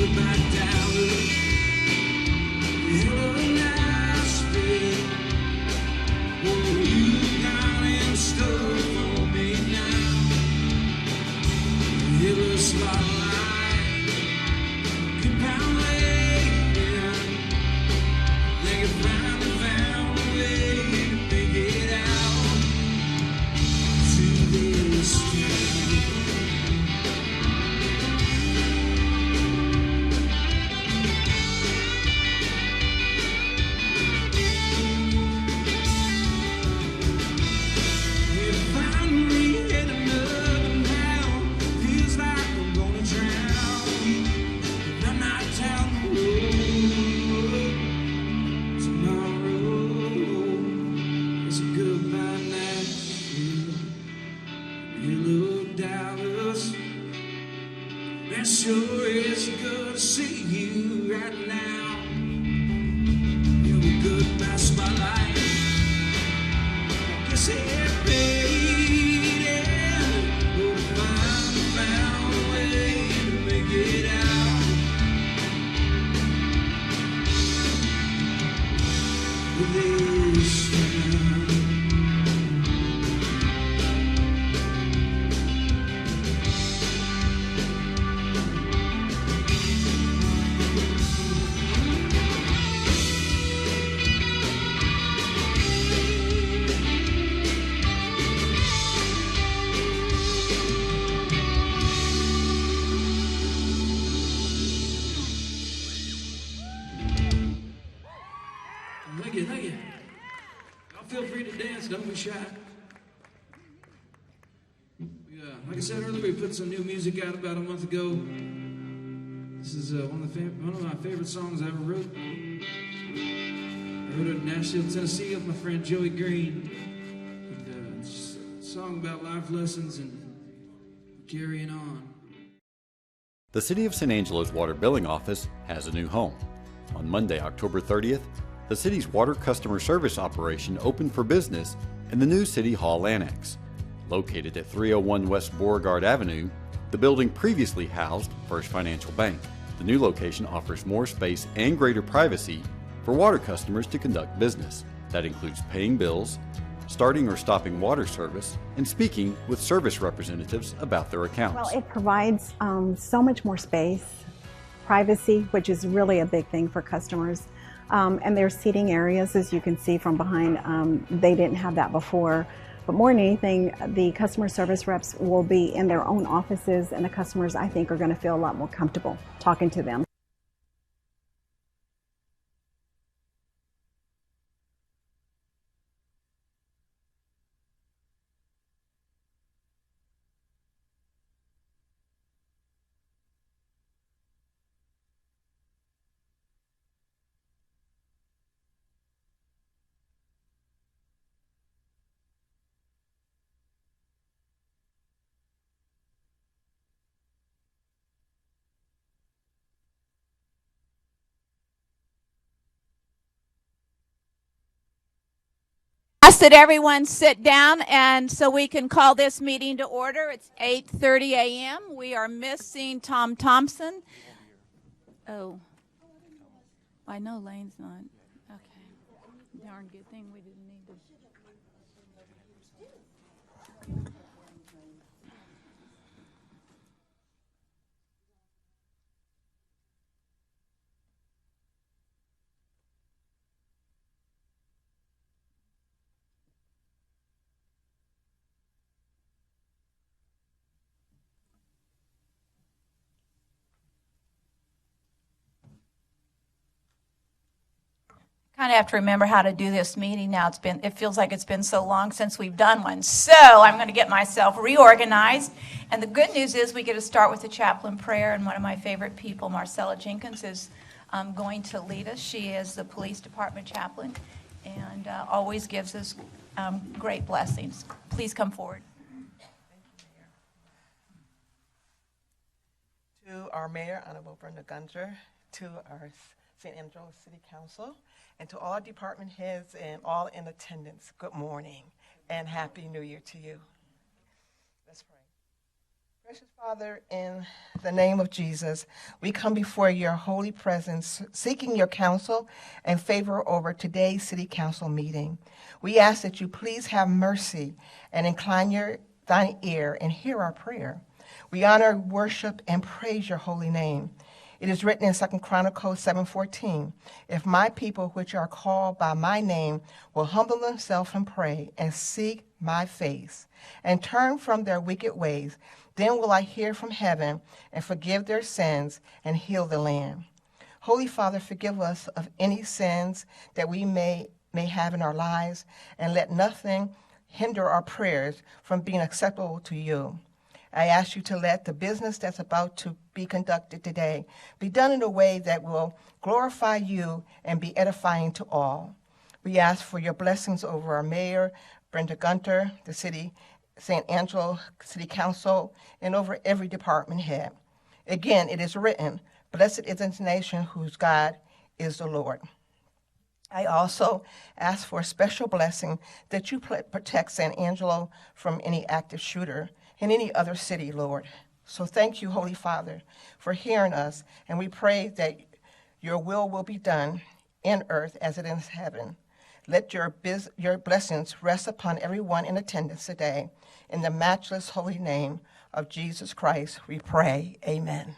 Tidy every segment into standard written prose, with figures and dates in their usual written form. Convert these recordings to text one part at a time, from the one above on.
goodbye Dallas. Hello Nashville. What you got in store for me now? Hello Spotlight. Compound Lane. They can found a way to make it out to this town. You finally hit another now. Feels like I'm gonna drown. If I'm not down the road tomorrow, it's a goodbye Nashville. Hello Dallas. It sure is good to see you right now. You're a goodbye Spotlight. Guess it paid, yeah. But I found a way to make it out with this town. Thank you, thank you. Y'all feel free to dance, don't be shy. Like I said earlier, we put some new music out about a month ago. This is one of my favorite songs I ever wrote. I wrote it in Nashville, Tennessee with my friend Joey Green. And, it's a song about life lessons and carrying on. The City of San Angelo's water billing office has a new home. On Monday, October 30th, the city's water customer service operation opened for business in the new City Hall Annex. Located at 301 West Beauregard Avenue, the building previously housed First Financial Bank. The new location offers more space and greater privacy for water customers to conduct business. That includes paying bills, starting or stopping water service, and speaking with service representatives about their accounts. Well, it provides so much more space, privacy, which is really a big thing for customers. And there's seating areas, as you can see from behind. They didn't have that before. But more than anything, the customer service reps will be in their own offices, and the customers, I think, are going to feel a lot more comfortable talking to them. Ask that everyone sit down, and so we can call this meeting to order. It's 8:30 a.m. We are missing Tom Thompson. Oh, I know Lane's not. Okay. Darn good thing we didn't need to. Kind of have to remember how to do this meeting now. It feels like it's been so long since we've done one. So I'm going to get myself reorganized. And the good news is we get to start with the chaplain prayer. And one of my favorite people, Marcella Jenkins, is going to lead us. She is the police department chaplain and always gives us great blessings. Please come forward. To our mayor, Honorable Brenda Gunter, to our St. Angelo City Council, and to all department heads and all in attendance, good morning and Happy New Year to you. Let's pray. Precious Father, in the name of Jesus, we come before your holy presence, seeking your counsel and favor over today's city council meeting. We ask that you please have mercy and incline thine ear and hear our prayer. We honor, worship, and praise your holy name. It is written in 2 Chronicles 7:14, if my people which are called by my name will humble themselves and pray and seek my face and turn from their wicked ways, then will I hear from heaven and forgive their sins and heal the land. Holy Father, forgive us of any sins that we may have in our lives, and let nothing hinder our prayers from being acceptable to you. I ask you to let the business that's about to be conducted today be done in a way that will glorify you and be edifying to all. We ask for your blessings over our mayor, Brenda Gunter, the city, St. Angelo City Council, and over every department head. Again, it is written, blessed is the nation whose God is the Lord. I also ask for a special blessing that you protect San Angelo from any active shooter in any other city, Lord. So thank you, Holy Father, for hearing us, and we pray that your will be done in earth as it is in heaven. Let your blessings rest upon everyone in attendance today. In the matchless holy name of Jesus Christ, we pray. Amen.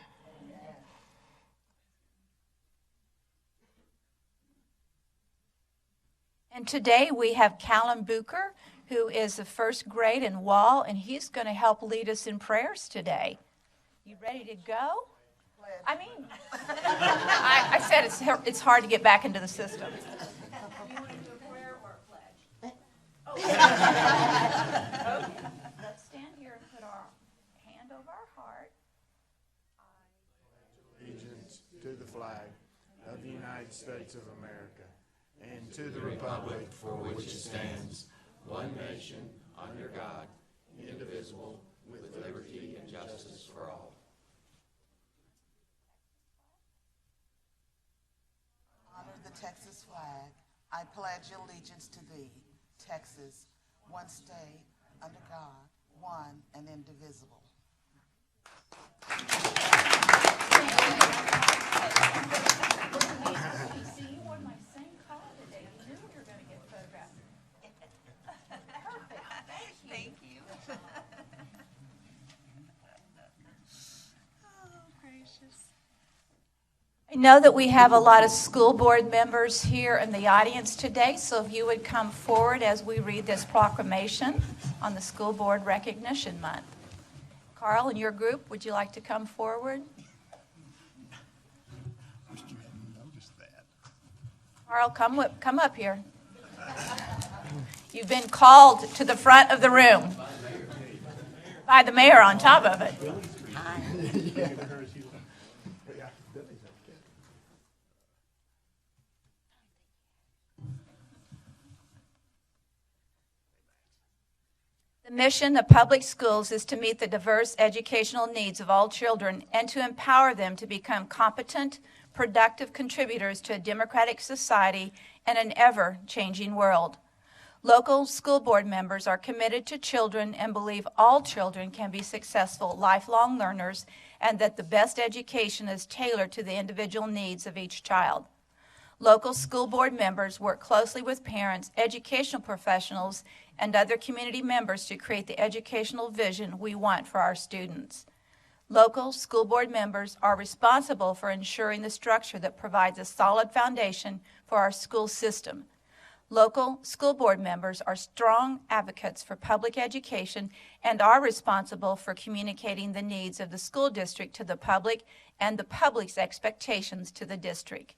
And today we have Callum Bucher, who is the first grade in Wall, and he's going to help lead us in prayers today. You ready to go? I mean, I said it's hard to get back into the system. You want to do a prayer or a pledge? Okay. Let's stand here and put our hand over our heart. Allegiance to the flag of the United States of America and to the republic for which it stands, one nation, under God, indivisible, with liberty and justice for all. Honor the Texas flag. I pledge allegiance to thee, Texas, one state, under God, one and indivisible. See, you wore my same color today. You knew we were going to get photographed. Perfect. Thank you. Oh, gracious. I know that we have a lot of school board members here in the audience today, so if you would come forward as we read this proclamation on the School Board Recognition Month. Carl, and your group, would you like to come forward? Carl, come up here. You've been called to the front of the room by the mayor on top of it. The mission of public schools is to meet the diverse educational needs of all children and to empower them to become competent, productive contributors to a democratic society and an ever-changing world. Local school board members are committed to children and believe all children can be successful, lifelong learners, and that the best education is tailored to the individual needs of each child. Local school board members work closely with parents, educational professionals, and other community members to create the educational vision we want for our students. Local school board members are responsible for ensuring the structure that provides a solid foundation for our school system. Local school board members are strong advocates for public education and are responsible for communicating the needs of the school district to the public and the public's expectations to the district.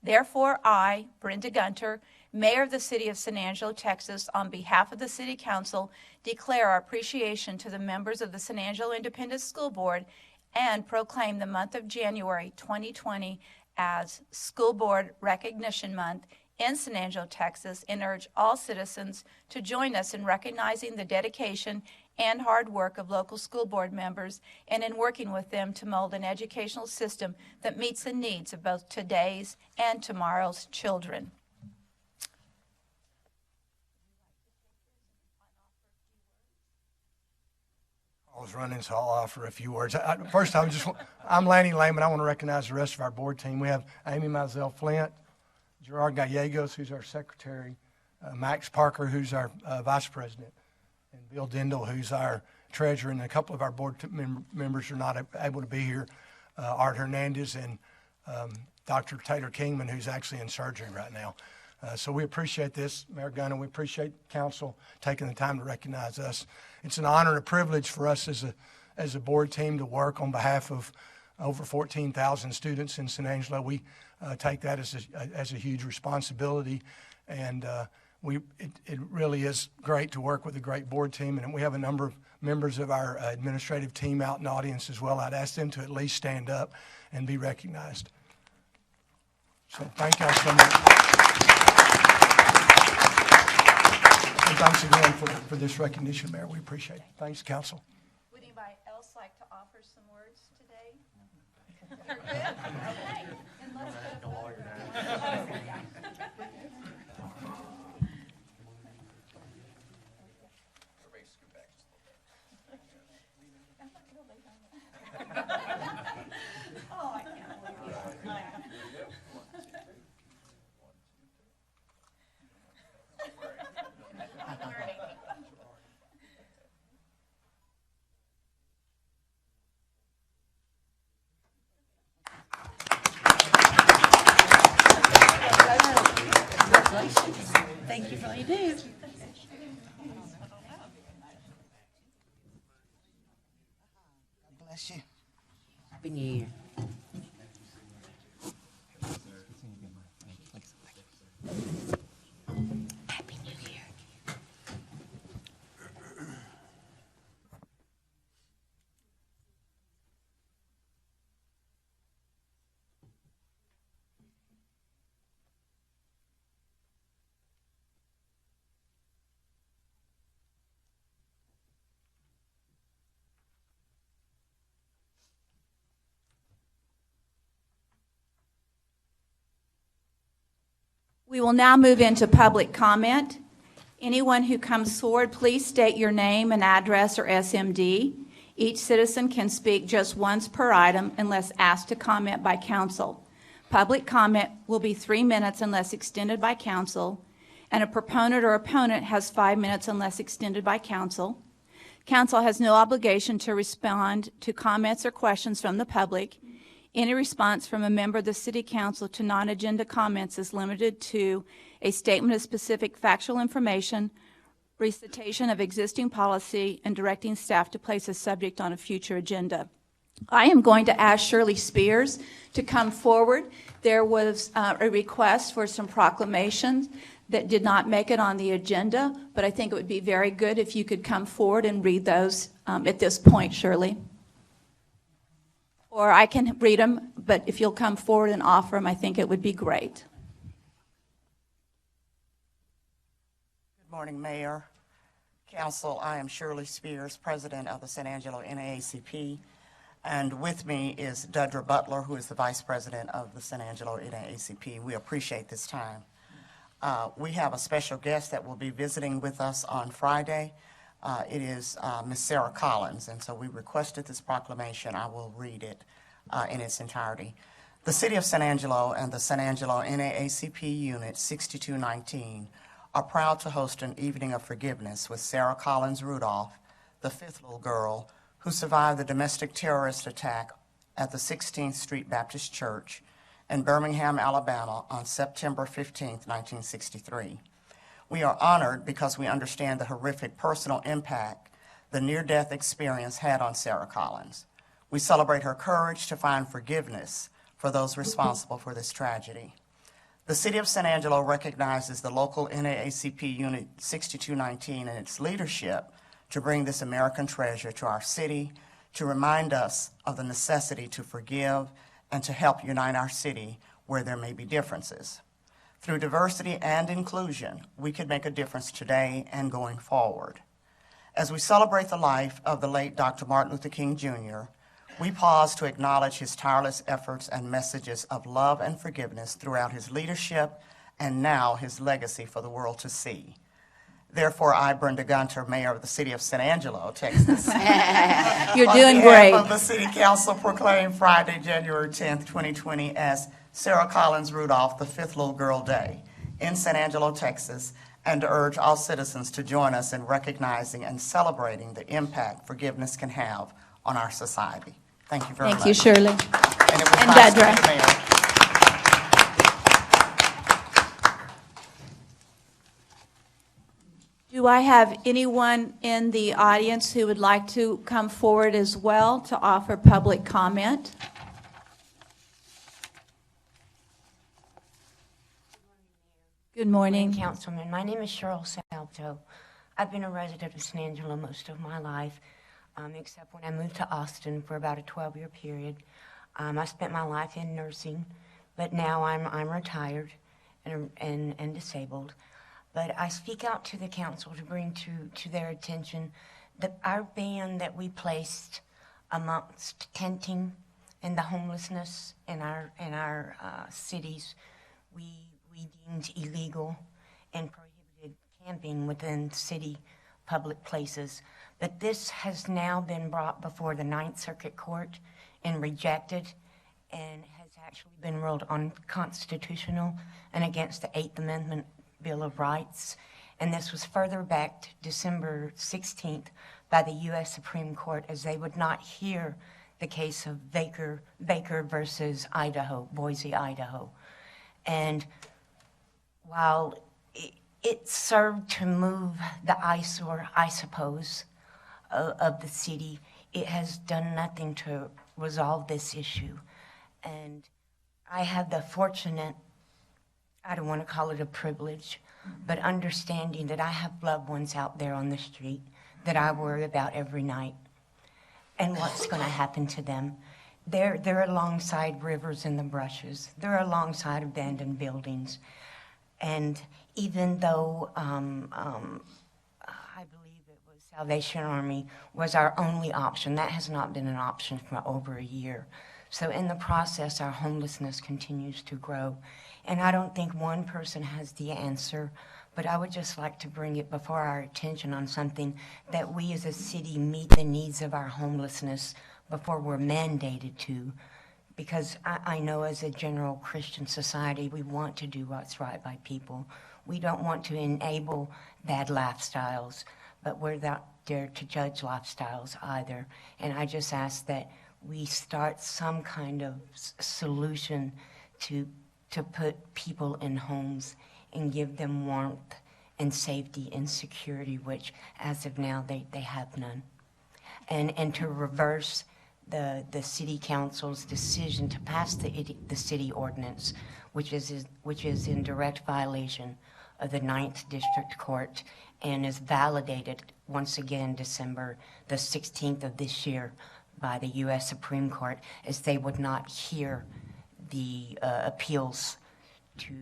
Therefore, I, Brenda Gunter, Mayor of the City of San Angelo, Texas, on behalf of the City Council, declare our appreciation to the members of the San Angelo Independent School Board and proclaim the month of January 2020 as School Board Recognition Month in San Angelo, Texas, and urge all citizens to join us in recognizing the dedication and hard work of local school board members and in working with them to mold an educational system that meets the needs of both today's and tomorrow's children. I was running, so I'll offer a few words. First, I'm Lanny Lehman. I want to recognize the rest of our board team. We have Amy Mizell Flint, Gerard Gallegos, who's our secretary, Max Parker, who's our vice president, and Bill Dindal, who's our treasurer, and a couple of our board members are not able to be here, Art Hernandez and Dr. Taylor Kingman, who's actually in surgery right now. So we appreciate this, Mayor Gunn, we appreciate council taking the time to recognize us. It's an honor and a privilege for us as a board team to work on behalf of over 14,000 students in San Angelo. We take that as a huge responsibility, and it really is great to work with a great board team. And we have a number of members of our administrative team out in the audience as well. I'd ask them to at least stand up and be recognized. So thank y'all so much. And thanks again for this recognition, Mayor. We appreciate it. Thanks, council. Would anybody else like to offer some words today? You're good? Okay. Then let's go. Oh, I can't believe you. Thank you for all you do. Bless you. Happy New Year. Happy New Year. We will now move into public comment. Anyone who comes forward, please state your name and address or SMD. Each citizen can speak just once per item unless asked to comment by council. Public comment will be 3 minutes unless extended by council, and a proponent or opponent has 5 minutes unless extended by council. Council has no obligation to respond to comments or questions from the public. Any response from a member of the City Council to non-agenda comments is limited to a statement of specific factual information, recitation of existing policy, and directing staff to place a subject on a future agenda. I am going to ask Shirley Spears to come forward. There was a request for some proclamations that did not make it on the agenda, but I think it would be very good if you could come forward and read those at this point, Shirley. Or I can read them, but if you'll come forward and offer them, I think it would be great. Good morning, Mayor, Council. I am Shirley Spears, President of the San Angelo NAACP, and with me is Dudra Butler, who is the Vice President of the San Angelo NAACP. We appreciate this time. We have a special guest that will be visiting with us on Friday. It is Ms. Sarah Collins, and so we requested this proclamation. I will read it in its entirety. The City of San Angelo and the San Angelo NAACP Unit 6219 are proud to host an evening of forgiveness with Sarah Collins Rudolph, the fifth little girl who survived the domestic terrorist attack at the 16th Street Baptist Church in Birmingham, Alabama on September 15, 1963. We are honored because we understand the horrific personal impact the near-death experience had on Sarah Collins. We celebrate her courage to find forgiveness for those responsible for this tragedy. The City of San Angelo recognizes the local NAACP Unit 6219 and its leadership to bring this American treasure to our city, to remind us of the necessity to forgive and to help unite our city where there may be differences. Through diversity and inclusion, we could make a difference today and going forward. As we celebrate the life of the late Dr. Martin Luther King Jr., we pause to acknowledge his tireless efforts and messages of love and forgiveness throughout his leadership and now his legacy for the world to see. Therefore, I, Brenda Gunter, Mayor of the City of San Angelo, Texas. You're On doing behalf great. of the City Council, proclaim Friday, January 10th, 2020 as Sarah Collins Rudolph, the Fifth Little Girl Day in San Angelo, Texas, and to urge all citizens to join us in recognizing and celebrating the impact forgiveness can have on our society. Thank you very much. Thank you, Shirley. And it was And nice to Dedra. meet the mayor. Do I have anyone in the audience who would like to come forward as well to offer public comment? Good morning. Councilman. My name is Cheryl Salto. I've been a resident of San Angelo most of my life, except when I moved to Austin for about a 12-year period. I spent my life in nursing, but now I'm retired and disabled. But I speak out to the council to bring to their attention that our ban that we placed amongst tenting and the homelessness in our cities, we deemed illegal and prohibited camping within city public places. But this has now been brought before the Ninth Circuit Court and rejected, and has actually been ruled unconstitutional and against the Eighth Amendment Bill of Rights. And this was further backed December 16th by the U.S. Supreme Court, as they would not hear the case of Baker versus Idaho, Boise, Idaho. And while it served to move the eyesore, I suppose, of the city, it has done nothing to resolve this issue. And I have the fortunate, I don't want to call it a privilege, but understanding that I have loved ones out there on the street that I worry about every night and what's going to happen to them. They're alongside rivers and the brushes. They're alongside abandoned buildings. And even though I believe it was Salvation Army was our only option, that has not been an option for over a year. So in the process, our homelessness continues to grow. And I don't think one person has the answer, but I would just like to bring it before our attention on something that we as a city meet the needs of our homelessness before we're mandated to. Because I know as a general Christian society, we want to do what's right by people. We don't want to enable bad lifestyles, but we're not there to judge lifestyles either. And I just ask that we start some kind of solution to put people in homes and give them warmth and safety and security, which as of now they have none. And to reverse the city council's decision to pass the city ordinance, which is in direct violation of the 9th District Court and is validated once again December the 16th of this year by the U.S. Supreme Court, as they would not hear the appeals to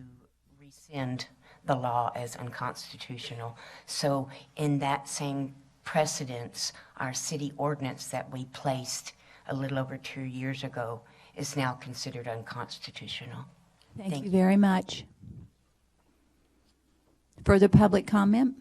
rescind the law as unconstitutional. So in that same precedence, our city ordinance that we placed a little over 2 years ago is now considered unconstitutional. Thank you very much. Further public comment?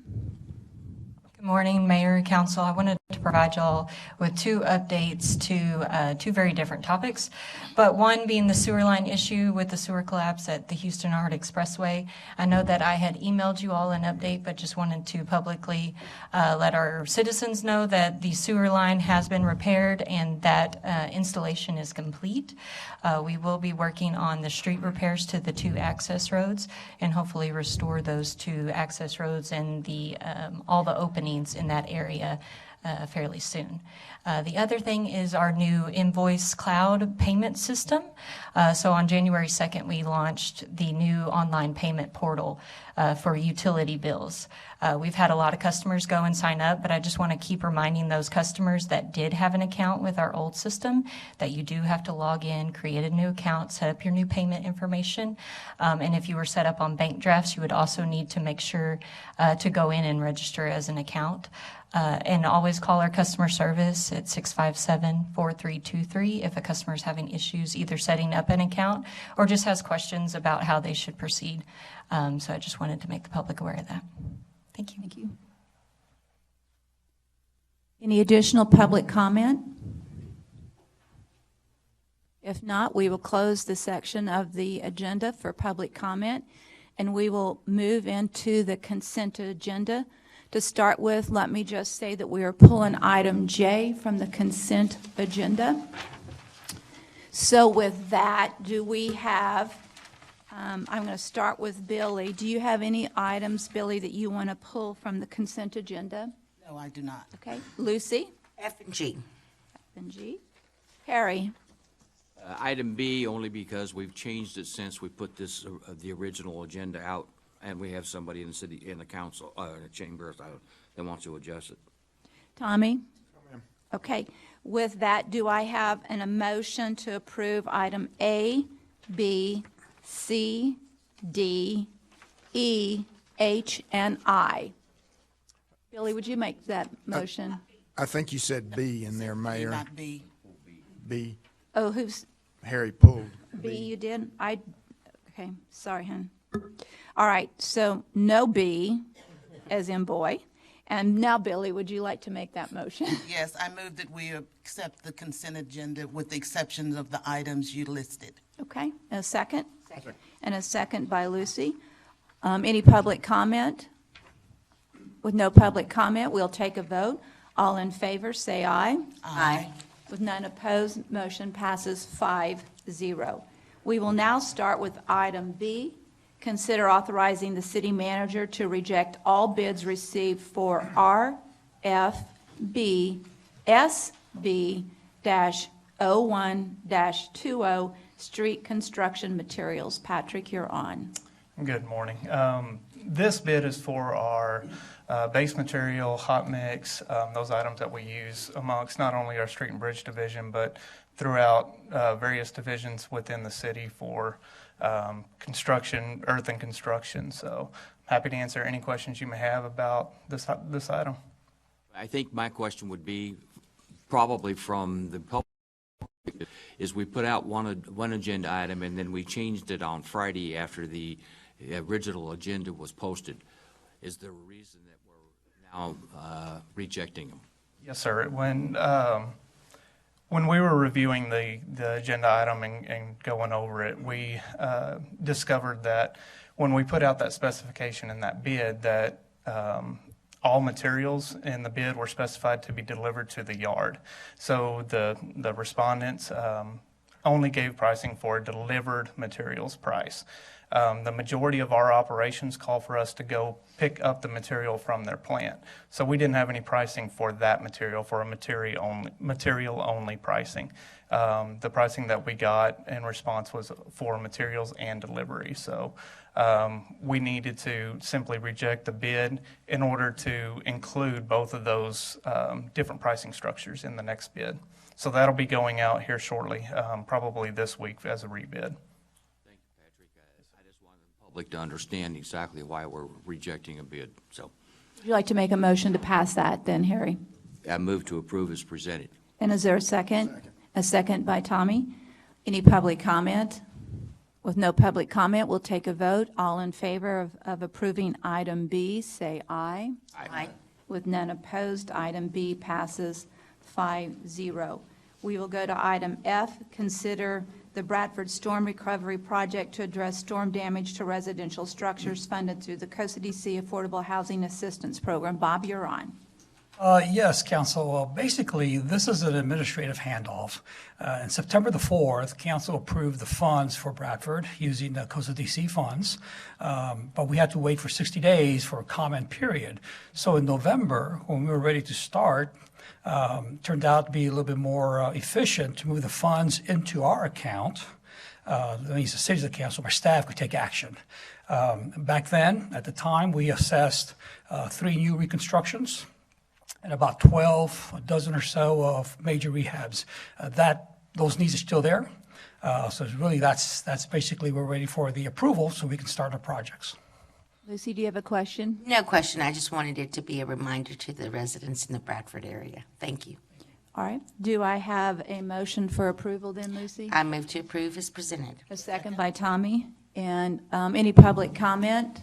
Good morning, Mayor, Council. I wanted to provide y'all with two updates to two very different topics, but one being the sewer line issue with the sewer collapse at the Houston-Ard Expressway. I know that I had emailed you all an update, but just wanted to publicly let our citizens know that the sewer line has been repaired and that installation is complete. We will be working on the street repairs to the 2 access roads and hopefully restore those 2 access roads and the all the openings in that area fairly soon. The other thing is our new invoice cloud payment system. So on January 2nd, we launched the new online payment portal for utility bills. We've had a lot of customers go and sign up, but I just want to keep reminding those customers that did have an account with our old system that you do have to log in, create a new account, set up your new payment information. And if you were set up on bank drafts, you would also need to make sure to go in and register as an account. And always call our customer service at 657-4323 if a customer is having issues either setting up an account or just has questions about how they should proceed. So I just wanted to make the public aware of that. Thank you. Thank you. Any additional public comment? If not, we will close the section of the agenda for public comment, and we will move into the consent agenda. To start with, let me just say that we are pulling item J from the consent agenda. So with that, do we have, I'm going to start with Billy. Do you have any items, Billy, that you want to pull from the consent agenda? No, I do not. Okay. Lucy? F and G. F and G. Harry? Item B, only because we've changed it since we put this, the original agenda out, and we have somebody in the city, in the council, in the chamber that wants to adjust it. Tommy? Okay. With that, do I have a motion to approve item A, B, C, D, E, H, and I? Billy, would you make that motion? I think you said B in there, Mayor. Not B. B. Oh, who's, Harry pulled. B you did? Okay, sorry, hon. All right, so no B, as in boy. And now, Billy, would you like to make that motion? Yes, I move that we accept the consent agenda with the exceptions of the items you listed. Okay, and a second? Second. And a second by Lucy. Any public comment? With no public comment, we'll take a vote. All in favor, say aye. Aye. With none opposed, motion passes 5-0. We will now start with item B. Consider authorizing the city manager to reject all bids received for RFB-SB-01-20 street construction materials. Patrick, you're on. Good morning. This bid is for our base material, hot mix, those items that we use amongst not only our street and bridge division, but throughout various divisions within the city for construction, earth and construction. So happy to answer any questions you may have about this item. I think my question would be, probably from the public, is we put out one agenda item and then we changed it on Friday after the original agenda was posted. Is there a reason that we're now rejecting them? Yes, sir. When we were reviewing the agenda item and going over it, we discovered that when we put out that specification in that bid, that all materials in the bid were specified to be delivered to the yard. So the respondents only gave pricing for a delivered materials price. The majority of our operations call for us to go pick up the material from their plant. So we didn't have any pricing for that material, for a material only pricing. The pricing that we got in response was for materials and delivery. So we needed to simply reject the bid in order to include both of those different pricing structures in the next bid. So that'll be going out here shortly, probably this week as a rebid. Public to understand exactly why we're rejecting a bid. So Would you like to make a motion to pass that then, Harry? I move to approve as presented. And is there a second? A second by Tommy. Any public comment? With no public comment, we'll take a vote. All in favor of approving item B, say aye. Aye. With none opposed, item B passes 5-0. We will go to item F, consider the Bradford Storm Recovery Project to address storm damage to residential structures funded through the Costa DC Affordable Housing Assistance Program. Bob, you're on. Yes, Council. Well, basically, this is an administrative handoff. On September the 4th, Council approved the funds for Bradford using the Costa DC funds, but we had to wait for 60 days for a comment period. So in November, when we were ready to start, turned out to be a little bit more efficient to move the funds into our account. That means the city's account, so my staff could take action. Back then, at the time, we assessed 3 new reconstructions and about 12, a dozen or so of major rehabs. Those needs are still there. So it's really, that's basically, we're waiting for the approval so we can start our projects. Lucy, do you have a question? No question. I just wanted it to be a reminder to the residents in the Bradford area. Thank you. All right. Do I have a motion for approval then, Lucy? I move to approve as presented. A second by Tommy. And any public comment?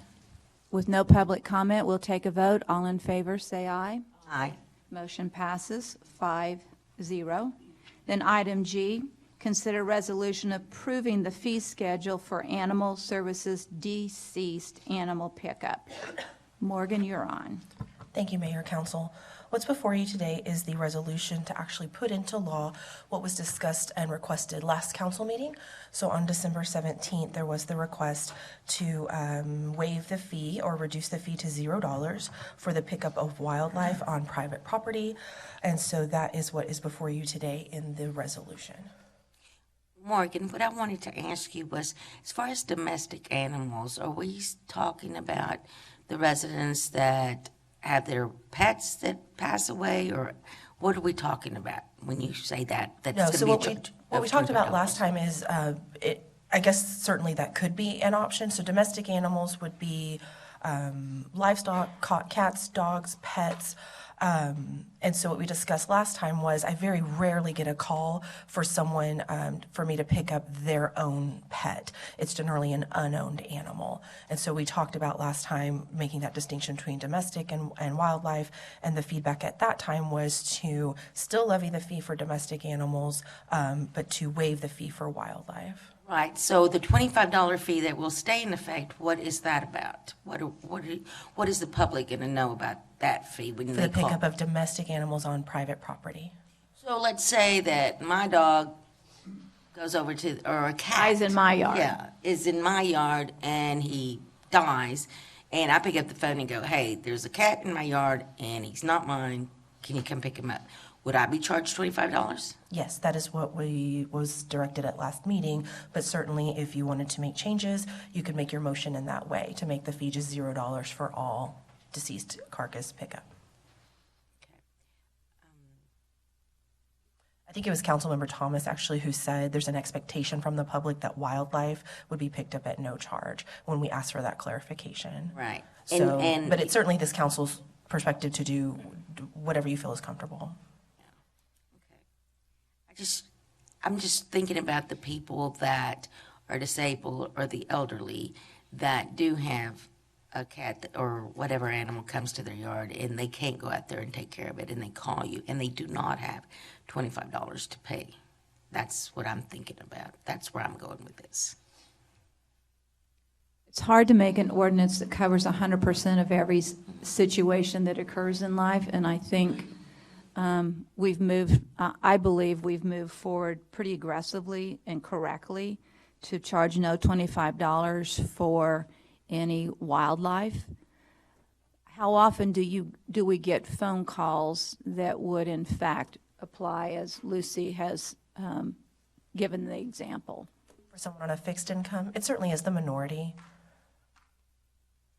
With no public comment, we'll take a vote. All in favor, say aye. Aye. Motion passes 5-0. Then item G, consider resolution approving the fee schedule for animal services deceased animal pickup. Morgan, you're on. Thank you, Mayor, Council. What's before you today is the resolution to actually put into law what was discussed and requested last council meeting. So on December 17th, there was the request to waive the fee or reduce the fee to $0 for the pickup of wildlife on private property. And so that is what is before you today in the resolution. Morgan, what I wanted to ask you was, as far as domestic animals, are we talking about the residents that have their pets that pass away, or what are we talking about when you say that? That's No, gonna so be a what charge we of talked about $25. last time is, I guess certainly that could be an option. So domestic animals would be livestock, cats, dogs, pets. And so what we discussed last time was I very rarely get a call for someone, for me to pick up their own pet. It's generally an unowned animal. And so we talked about last time making that distinction between domestic and wildlife. And the feedback at that time was to still levy the fee for domestic animals, but to waive the fee for wildlife. Right, so the $25 fee that will stay in effect, what is that about? What is the public going to know about that fee when For they the call? pickup of domestic animals on private property. So let's say that my dog goes over to, or a cat. Dies in my yard. Yeah, is in my yard and he dies, and I pick up the phone and go, hey, there's a cat in my yard and he's not mine. Can you come pick him up? Would I be charged $25? Yes, that is what was directed at last meeting, but certainly if you wanted to make changes, you could make your motion in that way to make the fee just $0 for all deceased carcass pickup. I think it was Councilmember Thomas actually who said there's an expectation from the public that wildlife would be picked up at no charge when we asked for that clarification. Right. So, And but it's certainly this council's perspective to do whatever you feel is comfortable. I'm just thinking about the people that are disabled or the elderly that do have a cat or whatever animal comes to their yard and they can't go out there and take care of it and they call you and they do not have $25 to pay. That's what I'm thinking about. That's where I'm going with this. It's hard to make an ordinance that covers 100% of every situation that occurs in life, and I think I believe we've moved forward pretty aggressively and correctly to charge no $25 for any wildlife. How often do we get phone calls that would in fact apply, as Lucy has given the example? For someone on a fixed income, it certainly is the minority.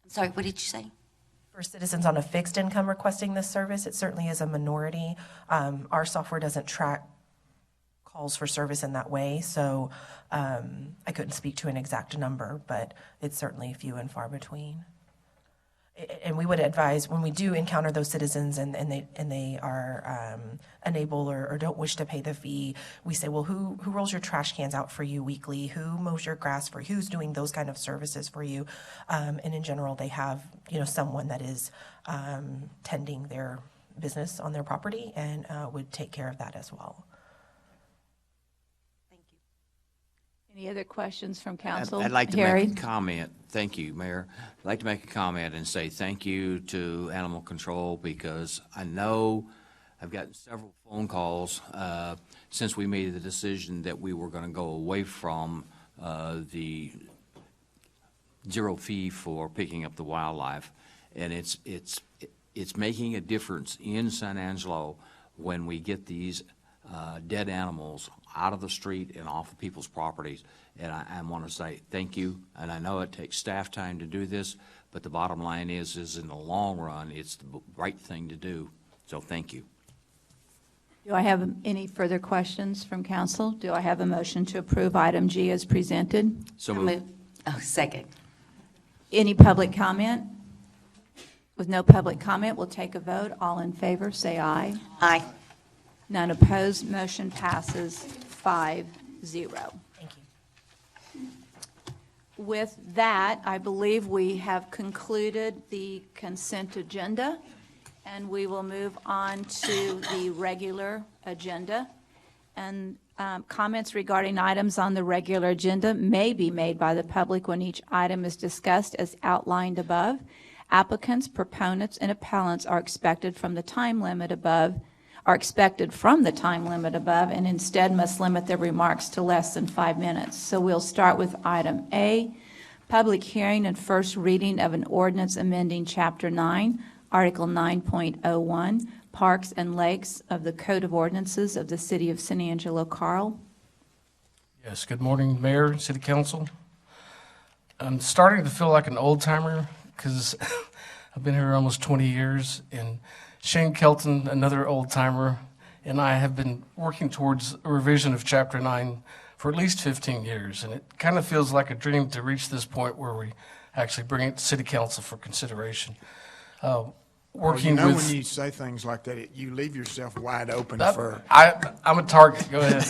Sorry, what did you say? For citizens on a fixed income requesting this service, it certainly is a minority. Our software doesn't track calls for service in that way, so I couldn't speak to an exact number, but it's certainly few and far between. And we would advise when we do encounter those citizens and they are unable or don't wish to pay the fee, we say, well, who rolls your trash cans out for you weekly? Who mows your grass for you? Who's doing those kind of services for you? And in general, they have someone that is tending their business on their property and would take care of that as well. Any other questions from council? I'd like to Harry? make a comment. Thank you, Mayor. I'd like to make a comment and say thank you to Animal Control because I know I've gotten several phone calls since we made the decision that we were going to go away from the zero fee for picking up the wildlife. And it's making a difference in San Angelo when we get these dead animals out of the street and off of people's properties. And I want to say thank you. And I know it takes staff time to do this, but the bottom line is in the long run, it's the right thing to do. So thank you. Do I have any further questions from council? Do I have a motion to approve item G as presented? So moved. Oh, second. Any public comment? With no public comment, we'll take a vote. All in favor, say aye. Aye. None opposed, motion passes 5-0. Thank you. with that, I believe we have concluded the consent agenda, and we will move on to the regular agenda. And comments regarding items on the regular agenda may be made by the public when each item is discussed as outlined above. Applicants, proponents, and appellants are expected from the time limit above, and instead must limit their remarks to less than 5 minutes. So we'll start with item A, public hearing and first reading of an ordinance amending Chapter 9, Article 9.01, Parks and Lakes of the Code of Ordinances of the City of San Angelo. Carl? Yes, good morning, Mayor and City Council. I'm starting to feel like an old-timer because I've been here almost 20 years, and Shane Kelton, another old-timer, and I have been working towards a revision of Chapter 9 for at least 15 years, and it kind of feels like a dream to reach this point where we actually bring it to City Council for consideration. Working well, with, when you say things like that, you leave yourself wide open for. I'm a target. Go ahead.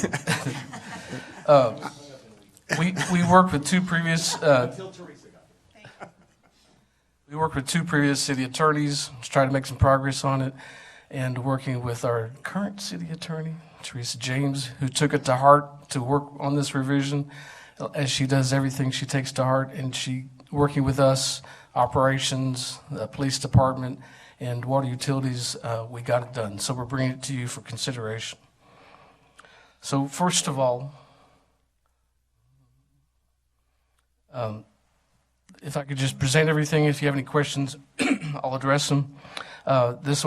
We worked with two previous. We worked with two previous city attorneys to try to make some progress on it, and working with our current city attorney, Teresa James, who took it to heart to work on this revision, as she does everything she takes to heart, and she working with us, operations, the police department, and water utilities, we got it done. So we're bringing it to you for consideration. So first of all, if I could just present everything, if you have any questions, I'll address them. This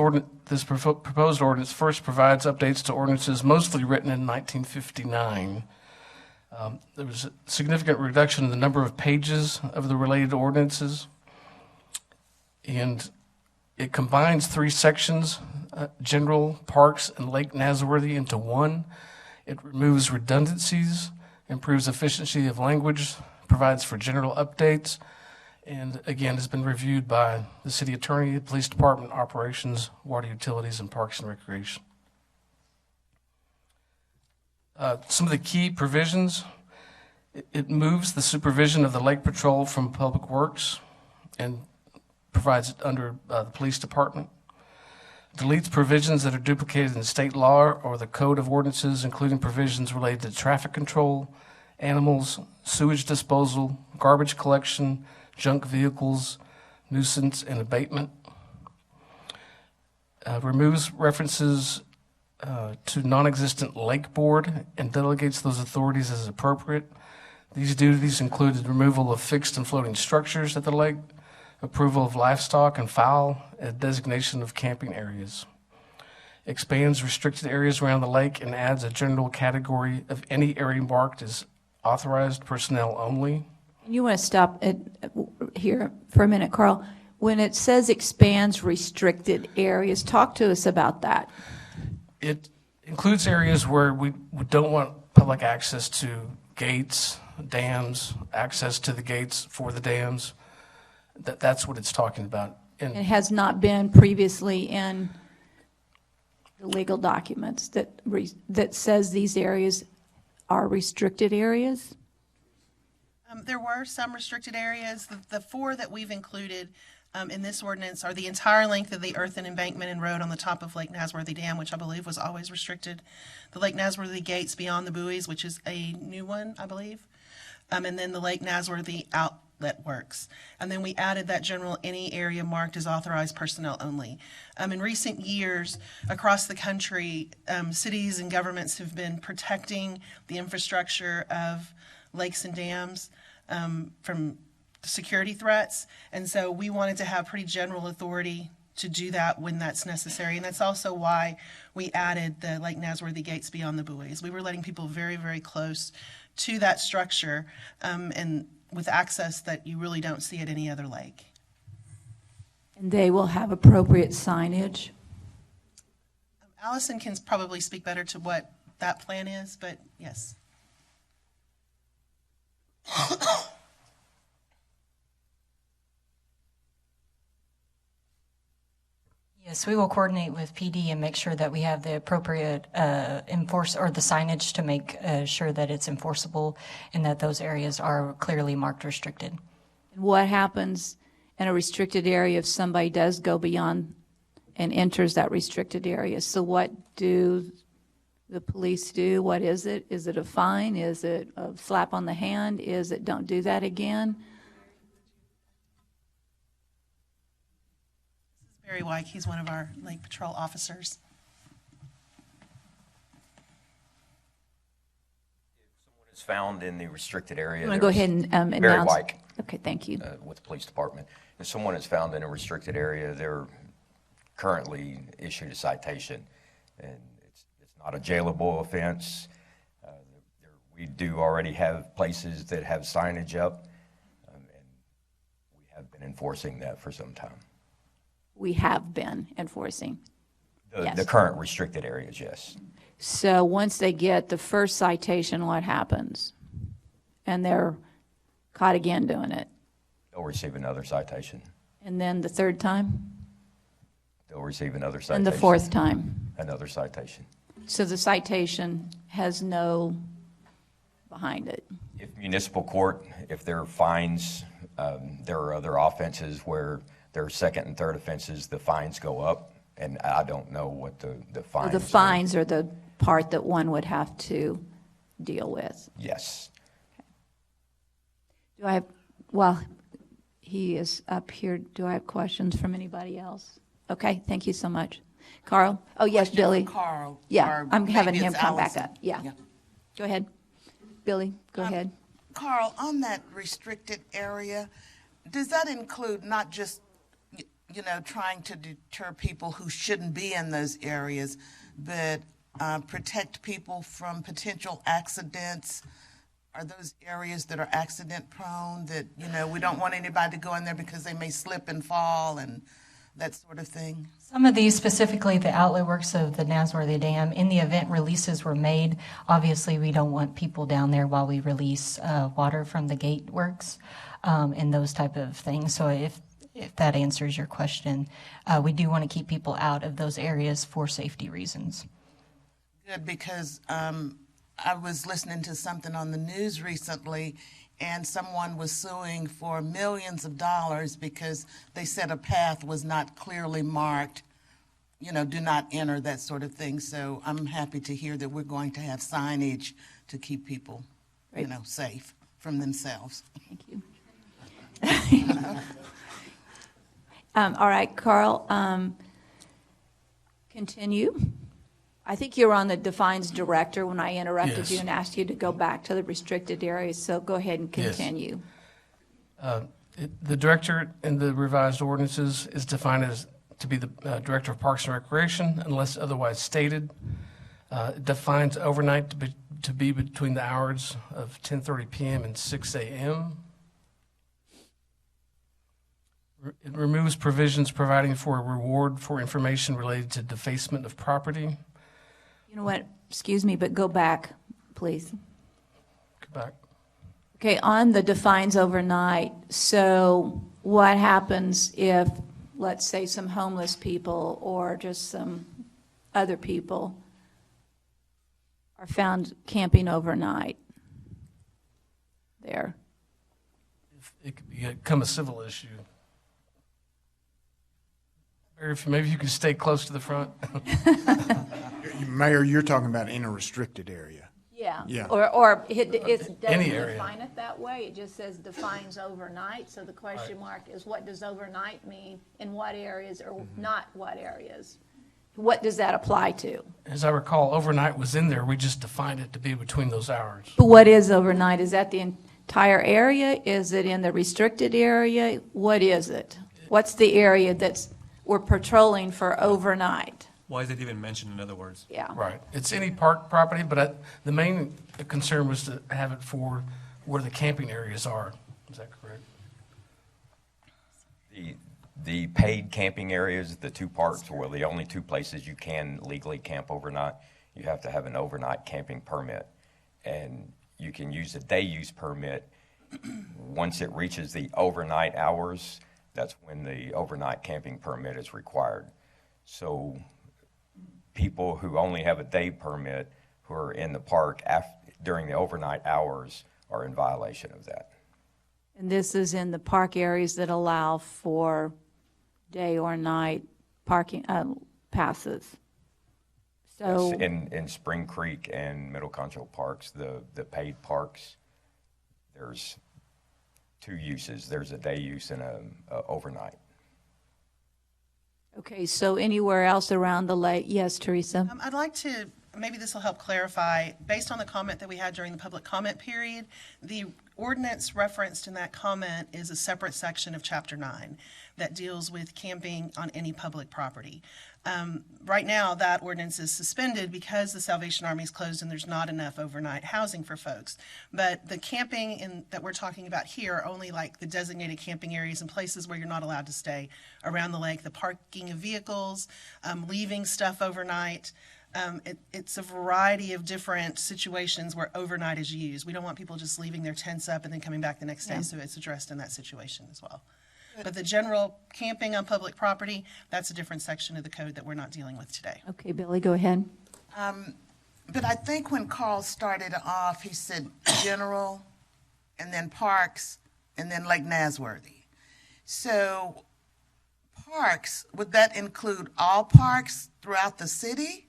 proposed ordinance first provides updates to ordinances mostly written in 1959. There was a significant reduction in the number of pages of the related ordinances, and it combines three sections, general, parks, and Lake Nasworthy, into one. It removes redundancies, improves efficiency of language, provides for general updates, and again has been reviewed by the city attorney, the police department, operations, water utilities, and parks and recreation. Some of the key provisions: it moves the supervision of the lake patrol from public works and provides it under the police department. Deletes provisions that are duplicated in state law or the code of ordinances, including provisions related to traffic control, animals, sewage disposal, garbage collection, junk vehicles, nuisance, and abatement. Removes references to non-existent lake board and delegates those authorities as appropriate. These duties included removal of fixed and floating structures at the lake, approval of livestock and fowl, and designation of camping areas. Expands restricted areas around the lake and adds a general category of any area marked as authorized personnel only. You want to stop here for a minute, Carl. When it says expands restricted areas, talk to us about that. It includes areas where we don't want public access to gates, dams, access to the gates for the dams. That's what it's talking about. And it has not been previously in the legal documents that says these areas are restricted areas? There were some restricted areas. The four that we've included in this ordinance are the entire length of the earthen embankment and road on the top of Lake Nasworthy Dam, which I believe was always restricted. The Lake Nasworthy gates beyond the buoys, which is a new one, I believe. And then the Lake Nasworthy outlet works. And then we added that general any area marked as authorized personnel only. In recent years, across the country, cities and governments have been protecting the infrastructure of lakes and dams from security threats. And so we wanted to have pretty general authority to do that when that's necessary. And that's also why we added the Lake Nasworthy gates beyond the buoys. We were letting people very, very close to that structure and with access that you really don't see at any other lake. And they will have appropriate signage? Allison can probably speak better to what that plan is, but yes. Yes, Yes, we will coordinate with PD and make sure that we have the appropriate the signage to make sure that it's enforceable and that those areas are clearly marked restricted. And what happens in a restricted area if somebody does go beyond and enters that restricted area? So what do the police do? What is it? Is it a fine? Is it a slap on the hand? Is it don't do that again? Barry Wyke, he's one of our Lake Patrol officers. Is found in the restricted area. You want to go ahead and Barry announce? Wyke, Okay, thank you. with the police department. If someone is found in a restricted area, they're currently issued a citation, and it's not a jailable offense. We do already have places that have signage up, and we have been enforcing that for some time. We have been enforcing. Yes. The current restricted areas, yes. So once they get the first citation, what happens? And they're caught again doing it. They'll receive another citation. And then the third time? They'll receive another citation. And the fourth time? Another citation. So the citation has no behind it. If municipal court, if there are fines, there are other offenses where there are second and third offenses, the fines go up, and I don't know what the fines The fines are the part that one would have to deal with. Yes. Do I have, well, he is up here. Do I have questions from anybody else? Okay, thank you so much. Carl? Oh, yes, Question Billy. for Carl. Yeah, or I'm having maybe him it's come back Allison. up. Yeah. Go ahead. Billy, go ahead. Carl, on that restricted area, does that include not just, trying to deter people who shouldn't be in those areas, but protect people from potential accidents? Are those areas that are accident prone that, we don't want anybody to go in there because they may slip and fall and that sort of thing? Some of these, specifically the outlet works of the Nasworthy Dam, in the event releases were made, obviously we don't want people down there while we release water from the gate works and those type of things. So if that answers your question, we do want to keep people out of those areas for safety reasons. Good, because I was listening to something on the news recently, and someone was suing for millions of dollars because they said a path was not clearly marked, do not enter, that sort of thing. So I'm happy to hear that we're going to have signage to keep people, safe from themselves. Thank you. All right, Carl, continue. I think you were on the Defines Director when I interrupted you and asked you to go back to the restricted areas, so go ahead and continue. The director in the revised ordinances is defined as to be the Director of Parks and Recreation unless otherwise stated. It defines overnight to be between the hours of 10:30 p.m. and 6 a.m. It removes provisions providing for a reward for information related to defacement of property. You know what, excuse me, but go back, please. Go back. Okay, on the defines overnight, so what happens if, let's say, some homeless people or just some other people are found camping overnight there? It could become a civil issue. Maybe you could stay close to the front. Mayor, you're talking about in a restricted area. Yeah. Yeah. Or it doesn't Any area. define it that way. It just says defines overnight. So the question mark is, what does overnight mean? In what areas or not what areas? What does that apply to? As I recall, overnight was in there. We just defined it to be between those hours. But what is overnight? Is that the entire area? Is it in the restricted area? What is it? What's the area that's we're patrolling for overnight? Why is it even mentioned, in other words? Yeah. Right. It's any park property, but the main concern was to have it for where the camping areas are. Is that correct? The paid camping areas, the two parks, were the only two places you can legally camp overnight. You have to have an overnight camping permit, and you can use a day use permit. Once it reaches the overnight hours, that's when the overnight camping permit is required. So people who only have a day permit who are in the park during the overnight hours are in violation of that. And this is in the park areas that allow for day or night parking passes. So Yes, in Spring Creek and Middle Concho parks, the paid parks, there's two uses. There's a day use and a overnight. okay, so anywhere else around the lake? Yes, Teresa. I'd like to, maybe this will help clarify, based on the comment that we had during the public comment period, the ordinance referenced in that comment is a separate section of Chapter 9 that deals with camping on any public property. Right now, that ordinance is suspended because the Salvation Army is closed and there's not enough overnight housing for folks. But the camping that we're talking about here are only like the designated camping areas and places where you're not allowed to stay around the lake, the parking of vehicles, leaving stuff overnight. It's a variety of different situations where overnight is used. We don't want people just leaving their tents up and then coming back the next day, so it's addressed in that situation as well. But the general camping on public property, that's a different section of the code that we're not dealing with today. Okay, Billy, go ahead. But I think when Carl started off, he said general, and then parks, and then Lake Nasworthy. So parks, would that include all parks throughout the city?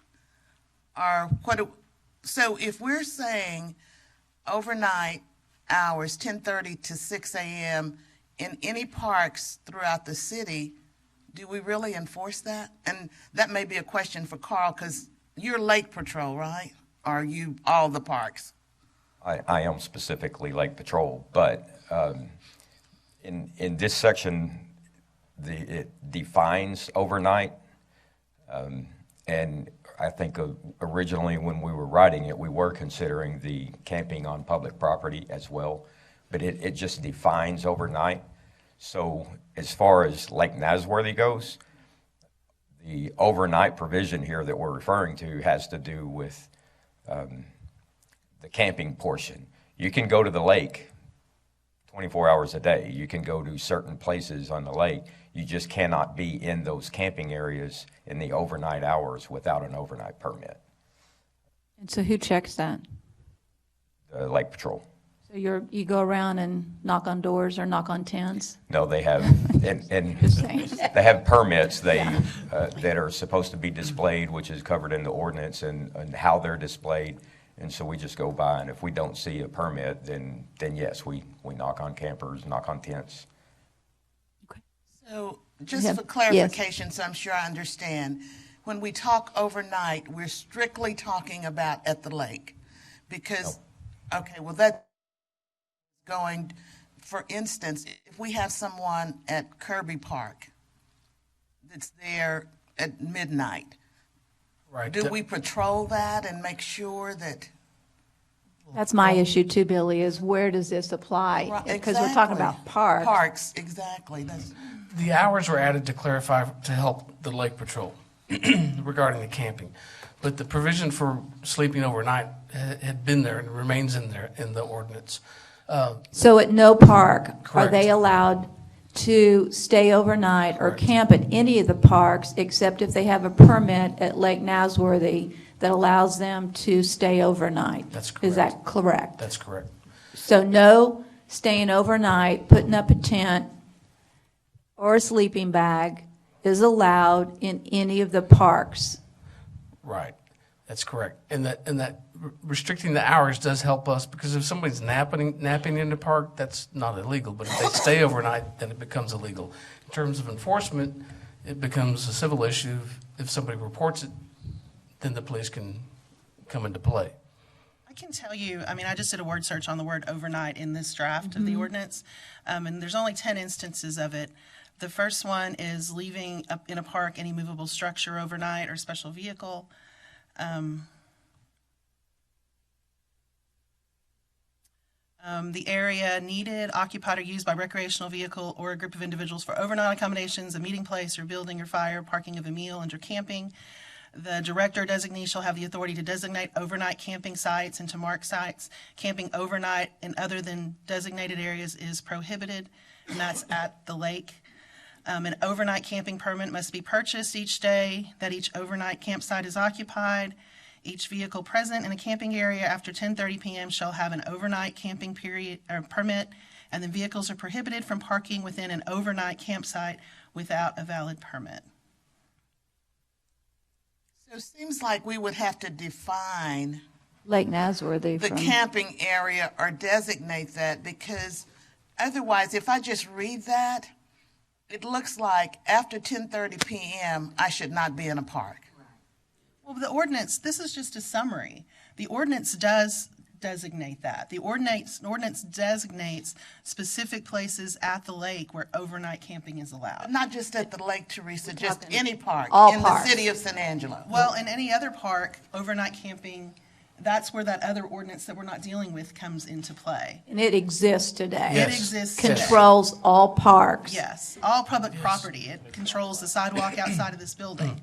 Or what? So if we're saying overnight hours, 10:30 to 6 a.m., in any parks throughout the city, do we really enforce that? And that may be a question for Carl, because you're Lake Patrol, right? Or are you all the parks? I am specifically Lake Patrol, but in this section, it defines overnight, and I think originally when we were writing it, we were considering the camping on public property as well, but it just defines overnight. So as far as Lake Nasworthy goes, the overnight provision here that we're referring to has to do with the camping portion. You can go to the lake 24 hours a day. You can go to certain places on the lake. You just cannot be in those camping areas in the overnight hours without an overnight permit. And so who checks that? The Lake Patrol. So you go around and knock on doors or knock on tents? No, they have, and they have permits that are supposed to be displayed, which is covered in the ordinance and how they're displayed. And so we just go by, and if we don't see a permit, then yes, we knock on campers, knock on tents. So just for clarification, so I'm sure I understand, when we talk overnight, we're strictly talking about at the lake? Because, okay, well, that's going, for instance, if we have someone at Kirby Park that's there at midnight, right? Do we patrol that and make sure that? That's my issue too, Billy, is where does this apply? Right, Because we're talking about parks. Parks, exactly. The hours were added to clarify, to help the Lake Patrol regarding the camping. But the provision for sleeping overnight had been there and remains in there in the ordinance. So at no park Correct. are they allowed to stay overnight or camp at any of the parks except if they have a permit at Lake Nasworthy that allows them to stay overnight. That's correct. Is that correct? That's correct. So no staying overnight, putting up a tent or a sleeping bag is allowed in any of the parks. Right. That's correct. And that restricting the hours does help us, because if somebody's napping in the park, that's not illegal. But if they stay overnight, then it becomes illegal. In terms of enforcement, it becomes a civil issue. If somebody reports it, then the police can come into play. I can tell you, I mean, I just did a word search on the word overnight in this draft of the ordinance, and there's only 10 instances of it. The first one is leaving up in a park any movable structure overnight or special vehicle. The area needed, occupied, or used by recreational vehicle or a group of individuals for overnight accommodations, a meeting place or building or fire, parking of a meal, and or camping. The director designee shall have the authority to designate overnight camping sites and to mark sites. Camping overnight in other than designated areas is prohibited, and that's at the lake. An overnight camping permit must be purchased each day that each overnight campsite is occupied. Each vehicle present in a camping area after 10:30 p.m. shall have an overnight camping permit, and then vehicles are prohibited from parking within an overnight campsite without a valid permit. So it seems like we would have to define Lake Nasworthy the from camping area or designate that, because otherwise, if I just read that, it looks like after 10:30 p.m., I should not be in a park. Well, the ordinance, this is just a summary. The ordinance does designate that. The ordinance designates specific places at the lake where overnight camping is allowed. Not just at the lake, Teresa, just any park All in parks. the city of San Angelo. Well, in any other park, overnight camping, that's where that other ordinance that we're not dealing with comes into play. and it exists today. It exists today. Controls all parks. Yes, all public property. It controls the sidewalk outside of this building.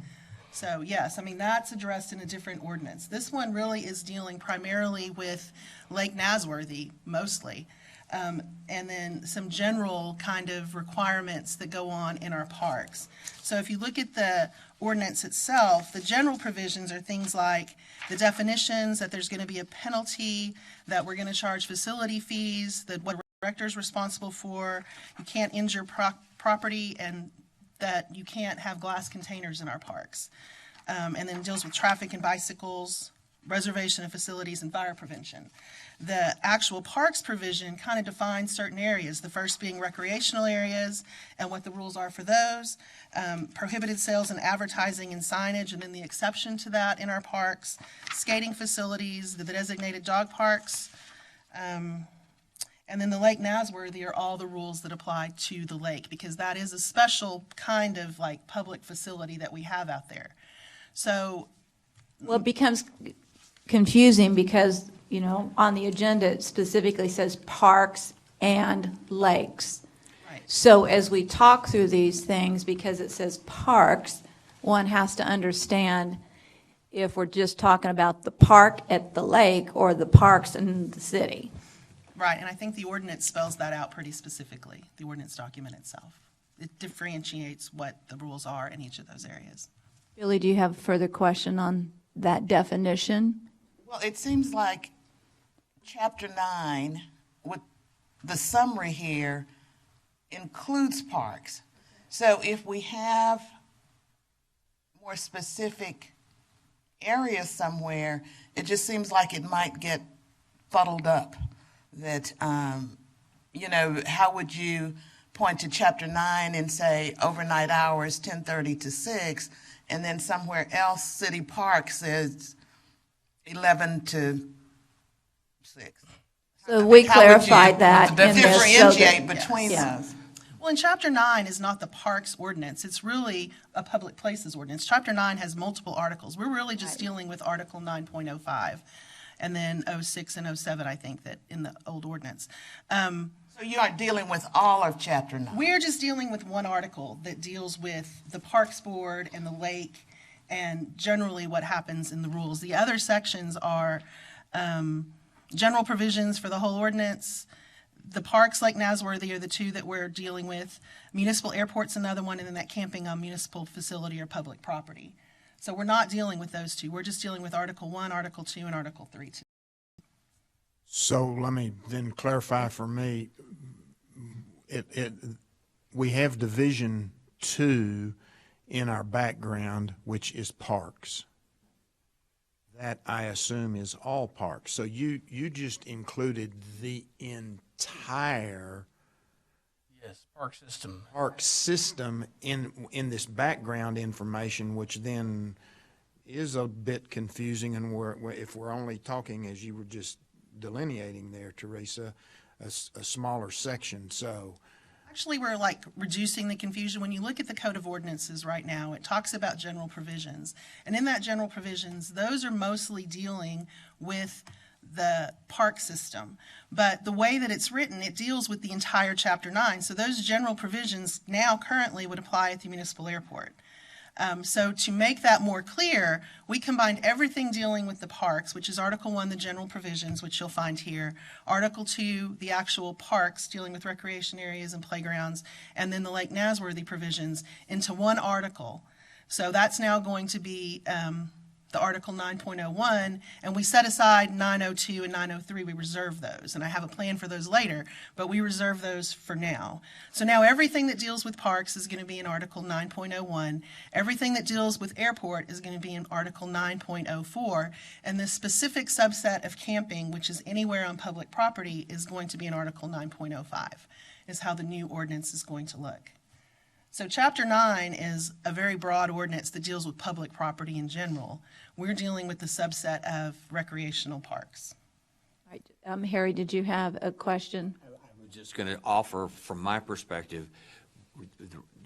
So yes, I mean, that's addressed in a different ordinance. This one really is dealing primarily with Lake Nasworthy, mostly. And then some general kind of requirements that go on in our parks. So if you look at the ordinance itself, the general provisions are things like the definitions, that there's going to be a penalty, that we're going to charge facility fees, that what the director's responsible for, you can't injure property, and that you can't have glass containers in our parks. And then it deals with traffic and bicycles, reservation of facilities, and fire prevention. The actual parks provision kind of defines certain areas, the first being recreational areas and what the rules are for those, prohibited sales and advertising and signage, and then the exception to that in our parks, skating facilities, the designated dog parks, and then the Lake Nasworthy are all the rules that apply to the lake, because that is a special kind of like public facility that we have out there. So, Well, it becomes confusing because, you know, on the agenda, it specifically says parks and lakes. Right. So as we talk through these things, because it says parks, one has to understand if we're just talking about the park at the lake or the parks in the city. right, and I think the ordinance spells that out pretty specifically, the ordinance document itself. It differentiates what the rules are in each of those areas. Billy, do you have a further question on that definition? Well, it seems like Chapter 9, with the summary here, includes parks. So if we have more specific areas somewhere, it just seems like it might get fuddled up. That, you know, how would you point to Chapter 9 and say overnight hours 10:30 to 6, and then somewhere else, City Park says 11 to 6. So we How would you clarified that in this. differentiate between Yes. those? Well, in Chapter 9 is not the parks ordinance, it's really a public places ordinance. Chapter 9 has multiple articles. We're really just dealing with Article 9.05, and then 06 and 07, I think, that in the old ordinance. So you are dealing with all of Chapter 9? We're just dealing with one article that deals with the Parks Board and the lake and generally what happens in the rules. The other sections are general provisions for the whole ordinance. The parks, like Nasworthy, are the two that we're dealing with. Municipal airport's another one, and then that camping on municipal facility or public property. So we're not dealing with those two. We're just dealing with Article 1, Article 2, and Article 3. So let me then clarify for me, we have Division 2 in our background, which is parks. That, I assume, is all parks. So you just included the entire Yes, park system. park system in this background information, which then is a bit confusing, and if we're only talking, as you were just delineating there, Teresa, a smaller section. So Actually, we're like reducing the confusion. When you look at the Code of Ordinances right now, it talks about general provisions. And in that general provisions, those are mostly dealing with the park system. But the way that it's written, it deals with the entire Chapter 9. So those general provisions now currently would apply at the municipal airport. So to make that more clear, we combined everything dealing with the parks, which is Article 1, the general provisions, which you'll find here, Article 2, the actual parks dealing with recreation areas and playgrounds, and then the Lake Nasworthy provisions into one article. So that's now going to be the Article 9.01, and we set aside 902 and 903. We reserve those, and I have a plan for those later, but we reserve those for now. So now everything that deals with parks is going to be in Article 9.01. Everything that deals with airport is going to be in Article 9.04, and the specific subset of camping, which is anywhere on public property, is going to be in Article 9.05, is how the new ordinance is going to look. So Chapter 9 is a very broad ordinance that deals with public property in general. We're dealing with the subset of recreational parks. Right. Harry, did you have a question? I was just going to offer, from my perspective,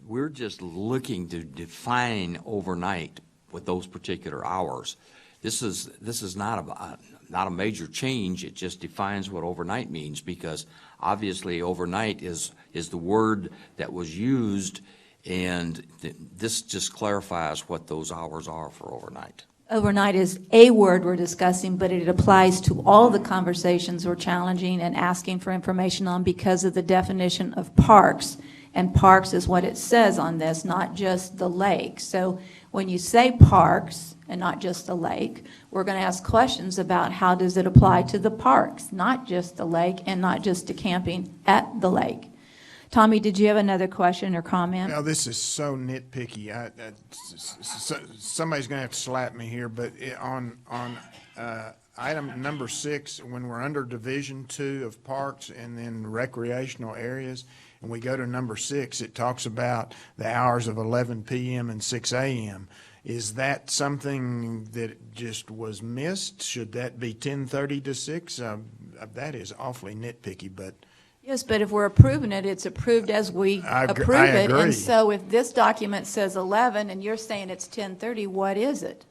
we're just looking to define overnight with those particular hours. This is not a major change. It just defines what overnight means, because obviously overnight is the word that was used, and this just clarifies what those hours are for overnight. Overnight is a word we're discussing, but it applies to all the conversations we're challenging and asking for information on because of the definition of parks. And parks is what it says on this, not just the lake. So when you say parks and not just the lake, we're going to ask questions about how does it apply to the parks, not just the lake and not just to camping at the lake. Tommy, did you have another question or comment? Now, this is so nitpicky. Somebody's going to have to slap me here, but on item number 6, when we're under Division 2 of parks and then recreational areas, and we go to number 6, it talks about the hours of 11 p.m. and 6 a.m. Is that something that just was missed? Should that be 10:30 to 6? That is awfully nitpicky, but... Yes, but if we're approving it, it's approved as we approve it. agree. And so if this document says 11 and you're saying it's 10:30, what is it?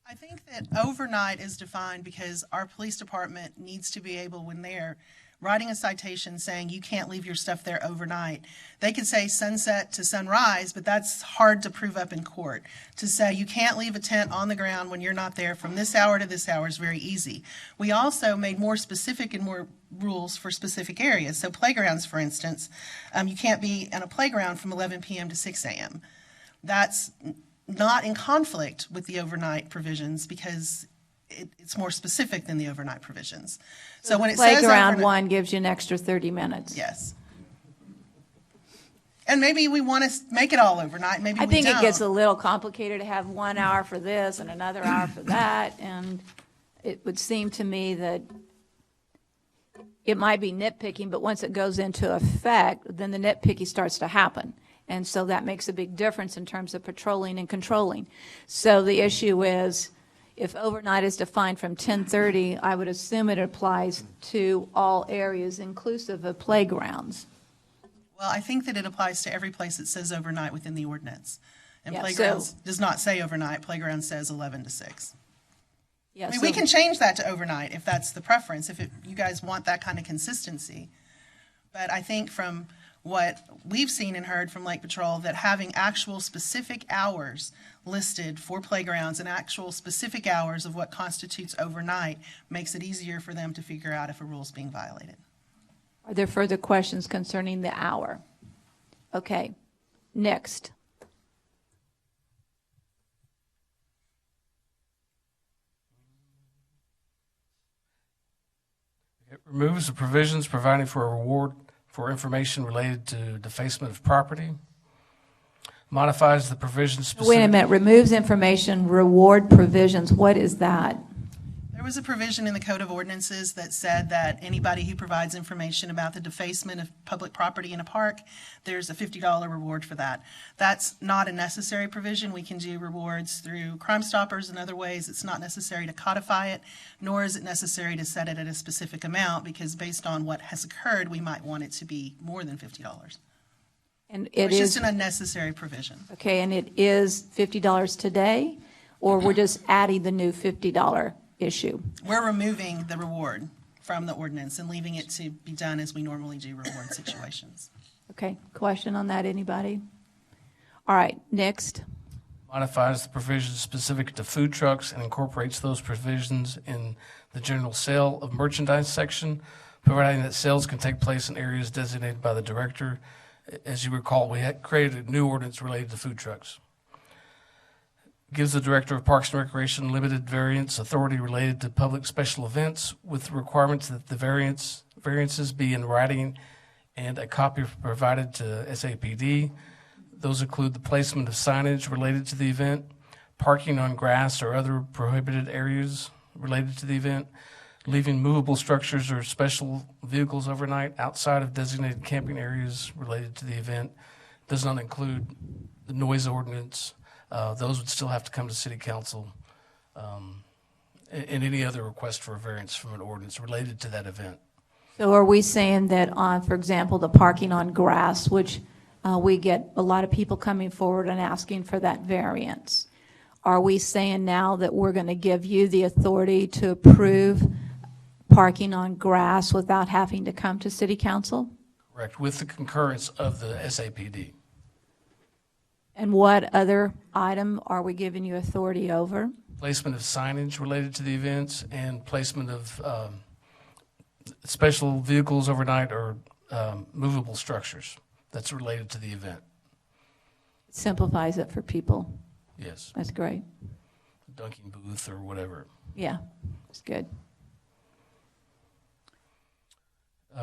I think that overnight is defined because our police department needs to be able, when they're writing a citation saying you can't leave your stuff there overnight, they could say sunset to sunrise, but that's hard to prove up in court. To say you can't leave a tent on the ground when you're not there from this hour to this hour is very easy. We also made more specific and more rules for specific areas. So playgrounds, for instance, you can't be in a playground from 11 p.m. to 6 a.m. That's not in conflict with the overnight provisions because it's more specific than the overnight provisions. So when it says Playground overnight, 1 gives you an extra 30 minutes. yes. And maybe we want to make it all overnight, maybe we I think don't. it gets a little complicated to have 1 hour for this and another hour for that, and it would seem to me that it might be nitpicking, but once it goes into effect, then the nitpicking starts to happen. And so that makes a big difference in terms of patrolling and controlling. So the issue is, if overnight is defined from 10:30, I would assume it applies to all areas inclusive of playgrounds. Well, I think that it applies to every place that says overnight within the ordinance. And Yeah, playgrounds does not say overnight, playground says 11 to 6. Yeah, I mean, so- we can change that to overnight if that's the preference, if you guys want that kind of consistency. But I think from what we've seen and heard from Lake Patrol, that having actual specific hours listed for playgrounds and actual specific hours of what constitutes overnight makes it easier for them to figure out if a rule is being violated. Are there further questions concerning the hour? Okay, next. It removes the provisions providing for a reward for information related to defacement of property. Modifies the provisions specific. Wait a minute, removes information, reward provisions, what is that? There was a provision in the Code of Ordinances that said that anybody who provides information about the defacement of public property in a park, there's a $50 reward for that. That's not a necessary provision. We can do rewards through Crime Stoppers and other ways. It's not necessary to codify it, nor is it necessary to set it at a specific amount, because based on what has occurred, we might want it to be more than $50. And It's just an unnecessary provision. Okay, and it is $50 today, or we're just adding the new $50 issue? We're removing the reward from the ordinance and leaving it to be done as we normally do reward situations. Okay, question on that, anybody? All right, next. Modifies the provisions specific to food trucks and incorporates those provisions in the general sale of merchandise section, providing that sales can take place in areas designated by the director. As you recall, we had created a new ordinance related to food trucks. Gives the Director of Parks and Recreation limited variance authority related to public special events with the requirements that the variances be in writing and a copy provided to SAPD. Those include the placement of signage related to the event, parking on grass or other prohibited areas related to the event, leaving movable structures or special vehicles overnight outside of designated camping areas related to the event. Does not include the noise ordinance. Those would still have to come to City Council, and any other request for a variance from an ordinance related to that event. So are we saying that on, for example, the parking on grass, which we get a lot of people coming forward and asking for that variance, are we saying now that we're going to give you the authority to approve parking on grass without having to come to City Council? Correct, with the concurrence of the SAPD. And what other item are we giving you authority over? Placement of signage related to the events and placement of special vehicles overnight or movable structures that's related to the event. Simplifies it for people. Yes. That's great. Dunking booth or whatever. Yeah, it's good.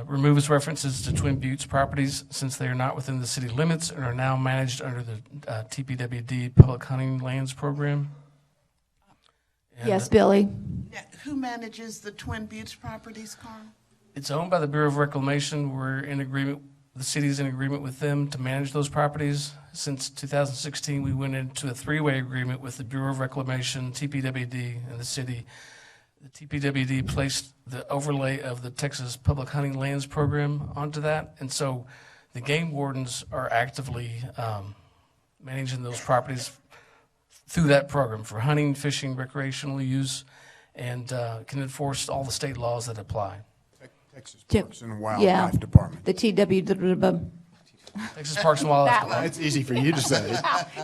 Removes references to Twin Buttes properties since they are not within the city limits and are now managed under the TPWD Public Hunting Lands Program. And Yes, Billy. Yeah, who manages the Twin Buttes properties, Carl? It's owned by the Bureau of Reclamation. We're in agreement, the city's in agreement with them to manage those properties. Since 2016, we went into a three-way agreement with the Bureau of Reclamation, TPWD, and the city. The TPWD placed the overlay of the Texas Public Hunting Lands Program onto that, and so the game wardens are actively managing those properties through that program for hunting, fishing, recreational use, and can enforce all the state laws that apply. Texas Parks and Wildlife Department. The TWD. Texas Parks and Wildlife That Department. It's easy for you to say.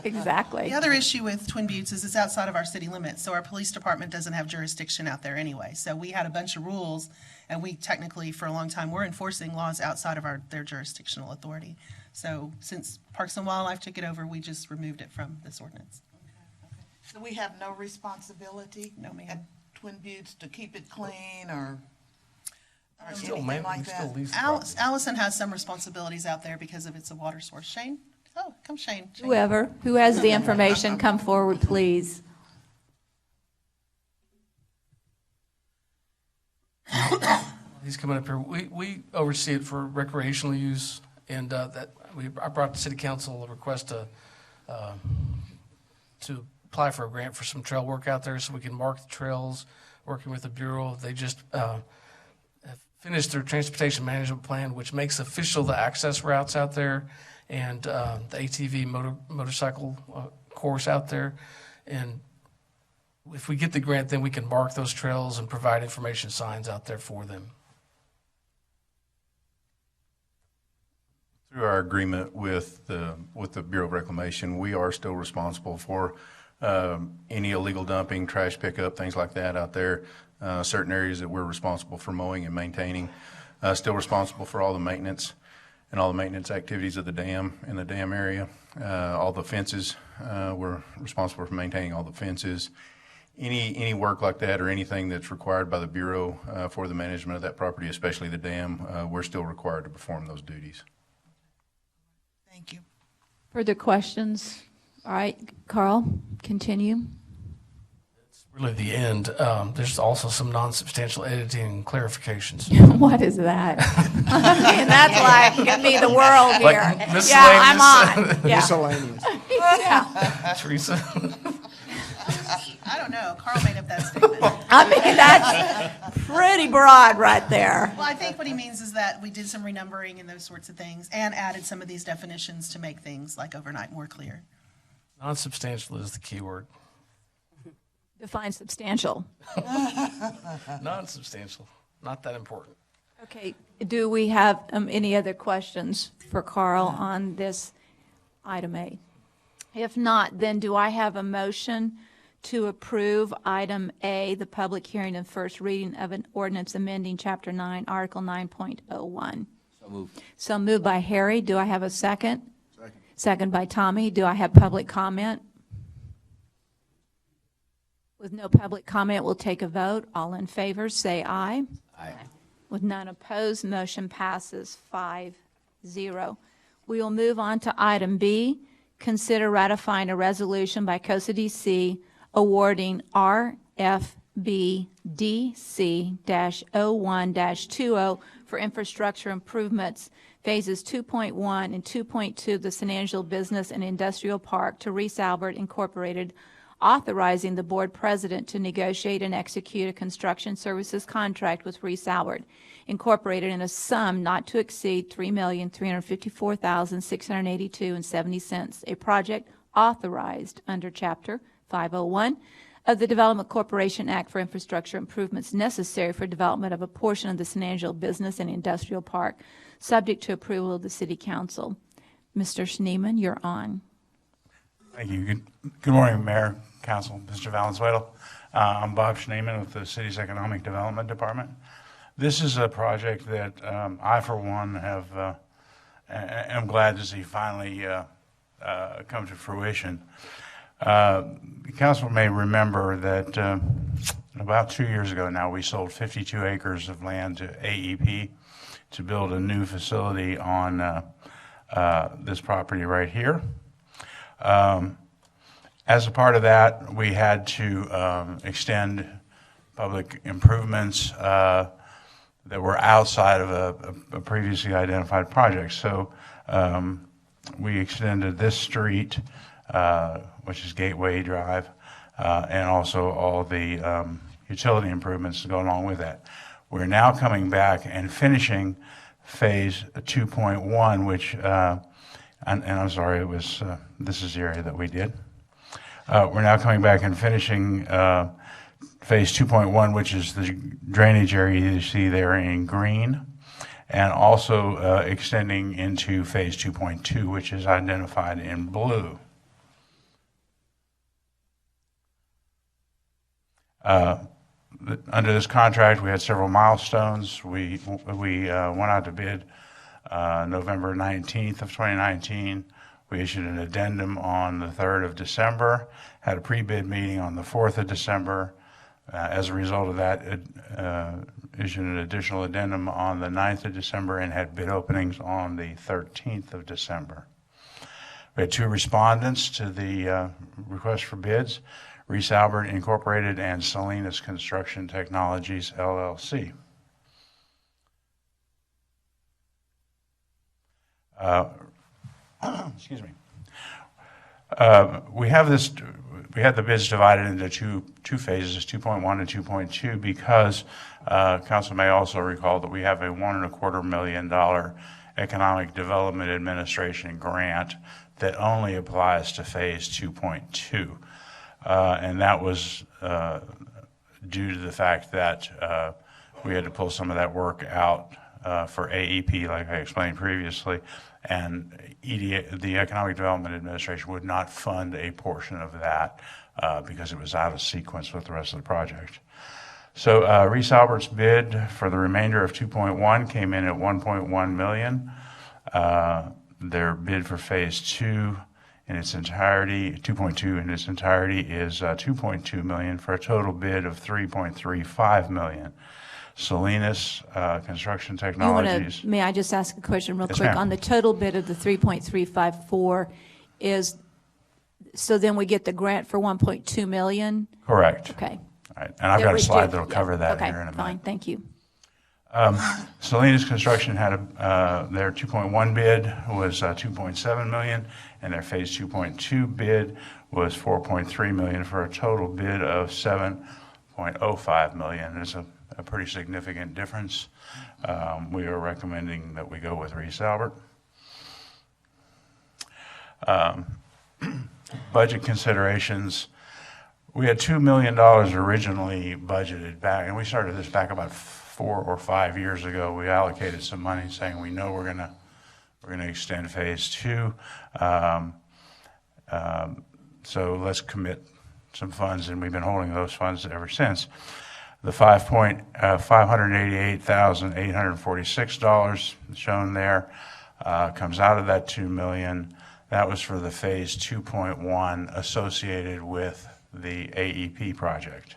Exactly. The other issue with Twin Buttes is it's outside of our city limits, so our police department doesn't have jurisdiction out there anyway. So we had a bunch of rules, and we technically, for a long time, we're enforcing laws outside of their jurisdictional authority. So since Parks and Wildlife took it over, we just removed it from this ordinance. So we have no responsibility at Twin Buttes to keep it clean or anything like that? Allison has some responsibilities out there because of it's a water source. Shane? Oh, come Shane. Whoever, who has the information, come forward, please. He's coming up here. We oversee it for recreational use, and I brought to City Council a request to apply for a grant for some trail work out there so we can mark the trails, working with the Bureau. They just have finished their transportation management plan, which makes official the access routes out there and the ATV motorcycle course out there. And if we get the grant, then we can mark those trails and provide information signs out there for them. Through our agreement with the Bureau of Reclamation, we are still responsible for any illegal dumping, trash pickup, things like that out there. Certain areas that we're responsible for mowing and maintaining. Still responsible for all the maintenance and all the maintenance activities of the dam in the dam area. All the fences, we're responsible for maintaining all the fences. Any work like that or anything that's required by the Bureau for the management of that property, especially the dam, we're still required to perform those duties. Thank you. Further questions? All right, Carl, continue. Really the end. There's also some non-substantial editing and clarifications. What is that? I mean, that's like, give me the world here. Like yeah, I'm on. Yeah. Miscellaneous. Yeah. Teresa? I don't know. Carl made up that statement. I mean, that's pretty broad right there. Well, I think what he means is that we did some renumbering and those sorts of things and added some of these definitions to make things like overnight more clear. Non-substantial is the key word. Define substantial. Non-substantial, not that important. Okay, do we have any other questions for Carl on this item A? If not, then do I have a motion to approve item A, the public hearing and first reading of an ordinance amending Chapter 9, Article 9.01? So moved. So moved by Harry. Do I have a second? Second. Second by Tommy. Do I have public comment? With no public comment, we'll take a vote. All in favor, say aye. Aye. With none opposed, motion passes 5-0. We will move on to item B, consider ratifying a resolution by COSA DC awarding RFBDC-01-20 for infrastructure improvements, phases 2.1 and 2.2 of the San Angelo Business and Industrial Park to Reese Albert Incorporated, authorizing the board president to negotiate and execute a construction services contract with Reese Albert Incorporated in a sum not to exceed $3,354,682.70, a project authorized under Chapter 501 of the Development Corporation Act for infrastructure improvements necessary for development of a portion of the San Angelo Business and Industrial Park, subject to approval of the City Council. Mr. Schneeman, you're on. Thank you. Good morning, Mayor, Council, Mr. Valenzuela. I'm Bob Schneeman with the City's Economic Development Department. This is a project that I, for one, am glad to see finally come to fruition. Council may remember that about 2 years ago now, we sold 52 acres of land to AEP to build a new facility on this property right here. As a part of that, we had to extend public improvements that were outside of a previously identified project. So we extended this street, which is Gateway Drive, and also all the utility improvements to go along with that. We're now coming back and finishing phase 2.1, which, and I'm sorry, it was, this is the area that we did. We're now coming back and finishing phase 2.1, which is the drainage area you see there in green, and also extending into phase 2.2, which is identified in blue. Under this contract, we had several milestones. We went out to bid November 19th of 2019. We issued an addendum on the 3rd of December, had a pre-bid meeting on the 4th of December. As a result of that, issued an additional addendum on the 9th of December and had bid openings on the 13th of December. We had 2 respondents to the request for bids, Reese Albert Incorporated and Salinas Construction Technologies, LLC. Excuse me. We had the bids divided into two phases, 2.1 and 2.2, because Council may also recall that we have a $1.25 million Economic Development Administration grant that only applies to phase 2.2. And that was due to the fact that we had to pull some of that work out for AEP, like I explained previously, and the Economic Development Administration would not fund a portion of that because it was out of sequence with the rest of the project. So Reese Albert's bid for the remainder of 2.1 came in at $1.1 million. Their bid for phase 2 in its entirety, 2.2 in its entirety, is $2.2 million for a total bid of $3.35 million. Salinas Construction Technologies. May I just ask a question real Yes, quick? ma'am. On the total bid of the 3.354 is, so then we get the grant for 1.2 million? Correct. Okay. All right. And I've got a slide that'll cover that here in a minute. Okay, fine, thank you. Salinas Construction had their 2.1 bid was $2.7 million, and their phase 2.2 bid was $4.3 million for a total bid of $7.05 million. It's a pretty significant difference. We are recommending that we go with Reese Albert. Budget considerations. We had $2 million originally budgeted back, and we started this back about 4 or 5 years ago. We allocated some money saying we know we're gonna extend phase 2. So let's commit some funds, and we've been holding those funds ever since. The $588,846 shown there comes out of that $2 million. That was for the phase 2.1 associated with the AEP project.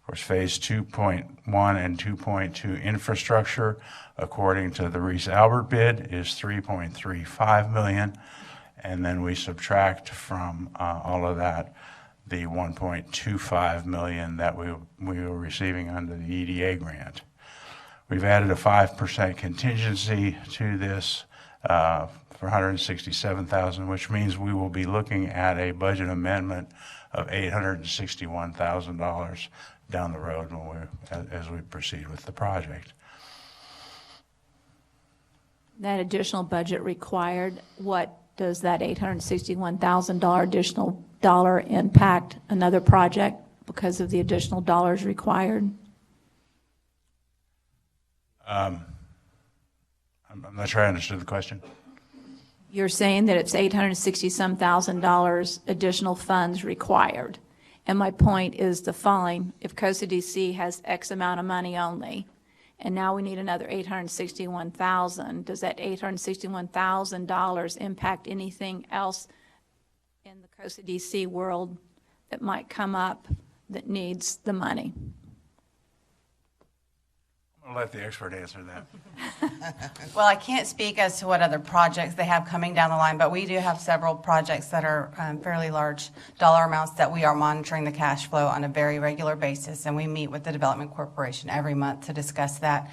Of course, phase 2.1 and 2.2 infrastructure, according to the Reese-Albert bid, is $3.35 million. And then we subtract from all of that the $1.25 million that we were receiving under the EDA grant. We've added a 5% contingency to this for $167,000, which means we will be looking at a budget amendment of $861,000 down the road as we proceed with the project. That additional budget required, what does that $861,000 additional dollar impact another project because of the additional dollars required? I'm not sure I understood the question. You're saying that it's $860,000 additional funds required. And my point is the following: if COSA DC has X amount of money only, and now we need another $861,000, does that $861,000 impact anything else in the COSA DC world that might come up that needs the money? I'll let the expert answer that. Well, I can't speak as to what other projects they have coming down the line, but we do have several projects that are fairly large dollar amounts that we are monitoring the cash flow on a very regular basis, and we meet with the Development Corporation every month to discuss that.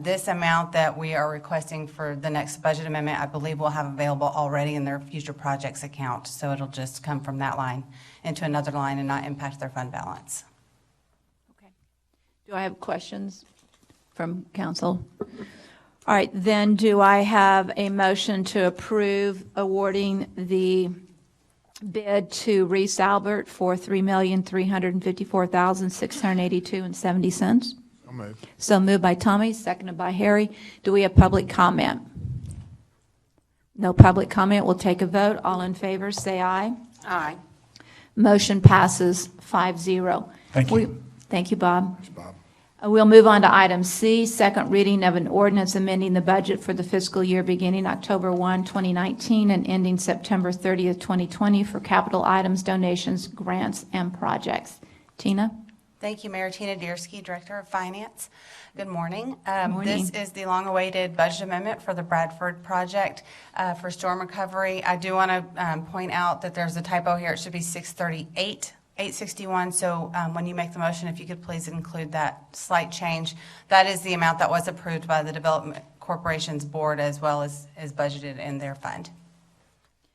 This amount that we are requesting for the next budget amendment, I believe we'll have available already in their future projects account, so it'll just come from that line into another line and not impact their fund balance. Do I have questions from council? All right, then do I have a motion to approve awarding the bid to Reese-Albert for $3,354,682.70? So moved. So moved by Tommy, seconded by Harry. Do we have public comment? No public comment. We'll take a vote. All in favor, say aye. Aye. Motion passes 5-0. Thank you. Thank you, Bob. Thanks, Bob. We'll move on to item C, second reading of an ordinance amending the budget for the fiscal year beginning October 1, 2019 and ending September 30th, 2020 for capital items, donations, grants, and projects. Tina? Thank you, Mayor. Tina Deersky, Director of Finance. Good morning. Morning. This is the long-awaited budget amendment for the Bradford project for storm recovery. I do want to point out that there's a typo here. It should be 861. So when you make the motion, if you could please include that slight change. That is the amount that was approved by the Development Corporation's board as well as is budgeted in their fund.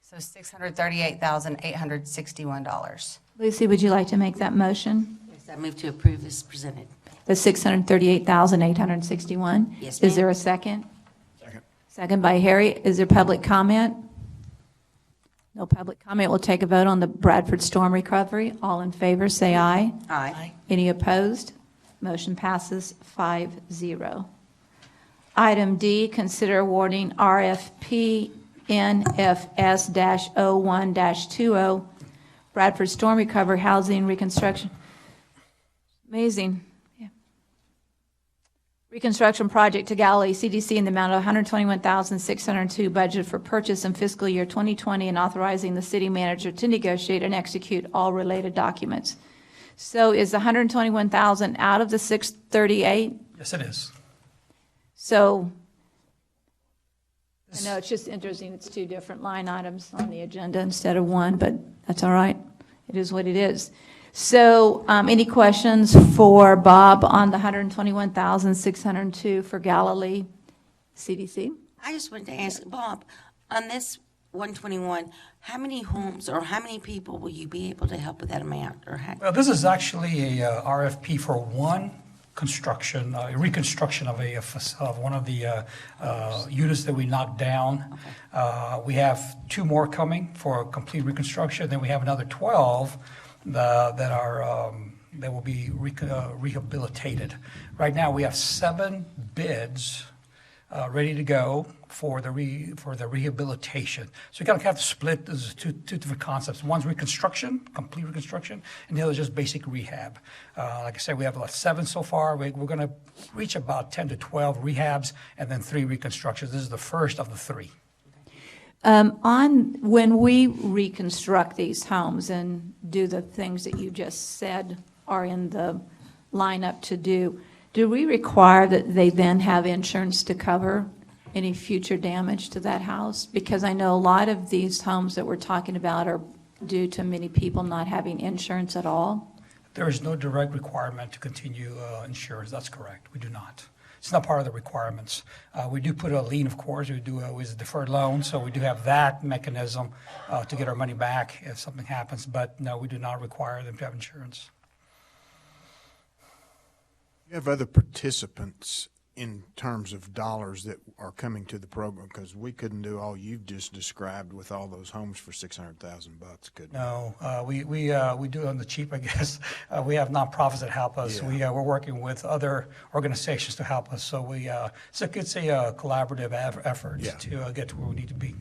So $638,861. Lucy, would you like to make that motion? Yes, I move to approve as presented. The $638,861? Yes, Is ma'am. there a second? Second. Second by Harry. Is there public comment? No public comment. We'll take a vote on the Bradford storm recovery. All in favor, say aye. Aye. Any opposed? Motion passes 5-0. Item D, consider awarding RFP NFS-01-20 Bradford Storm Recovery Housing Reconstruction. Amazing. Yeah. Reconstruction project to Galilee CDC in the amount of $121,602 budget for purchase in fiscal year 2020 and authorizing the city manager to negotiate and execute all related documents. So is the $121,000 out of the $638,000? Yes, it is. So I know it's just interesting. It's two different line items on the agenda instead of one, but that's all right. It is what it is. So any questions for Bob on the $121,602 for Galilee CDC? I just wanted to ask Bob, on this 121, how many homes or how many people will you be able to help with that amount? Or how? Well, this is actually a RFP for one construction, reconstruction of one of the units that we knocked down. Okay. We have 2 more coming for complete reconstruction. Then we have another 12 that will be rehabilitated. Right now, we have 7 bids ready to go for the rehabilitation. So you kind of have to split. There's two different concepts. One's reconstruction, complete reconstruction, and the other is just basic rehab. Like I said, we have about 7 so far. We're going to reach about 10 to 12 rehabs and then 3 reconstructions. This is the first of the 3. When we reconstruct these homes and do the things that you just said are in the lineup to do we require that they then have insurance to cover any future damage to that house? Because I know a lot of these homes that we're talking about are due to many people not having insurance at all. There is no direct requirement to continue insurance. That's correct. We do not. It's not part of the requirements. We do put a lien, of course. We do with a deferred loan, so we do have that mechanism to get our money back if something happens. But no, we do not require them to have insurance. You have other participants in terms of dollars that are coming to the program, because we couldn't do all you've just described with all those homes for $600,000, could we? No, we do it on the cheap, I guess. We have nonprofits that help us. Yeah. We're working with other organizations to help us. So it's a collaborative effort to get to where we need to be.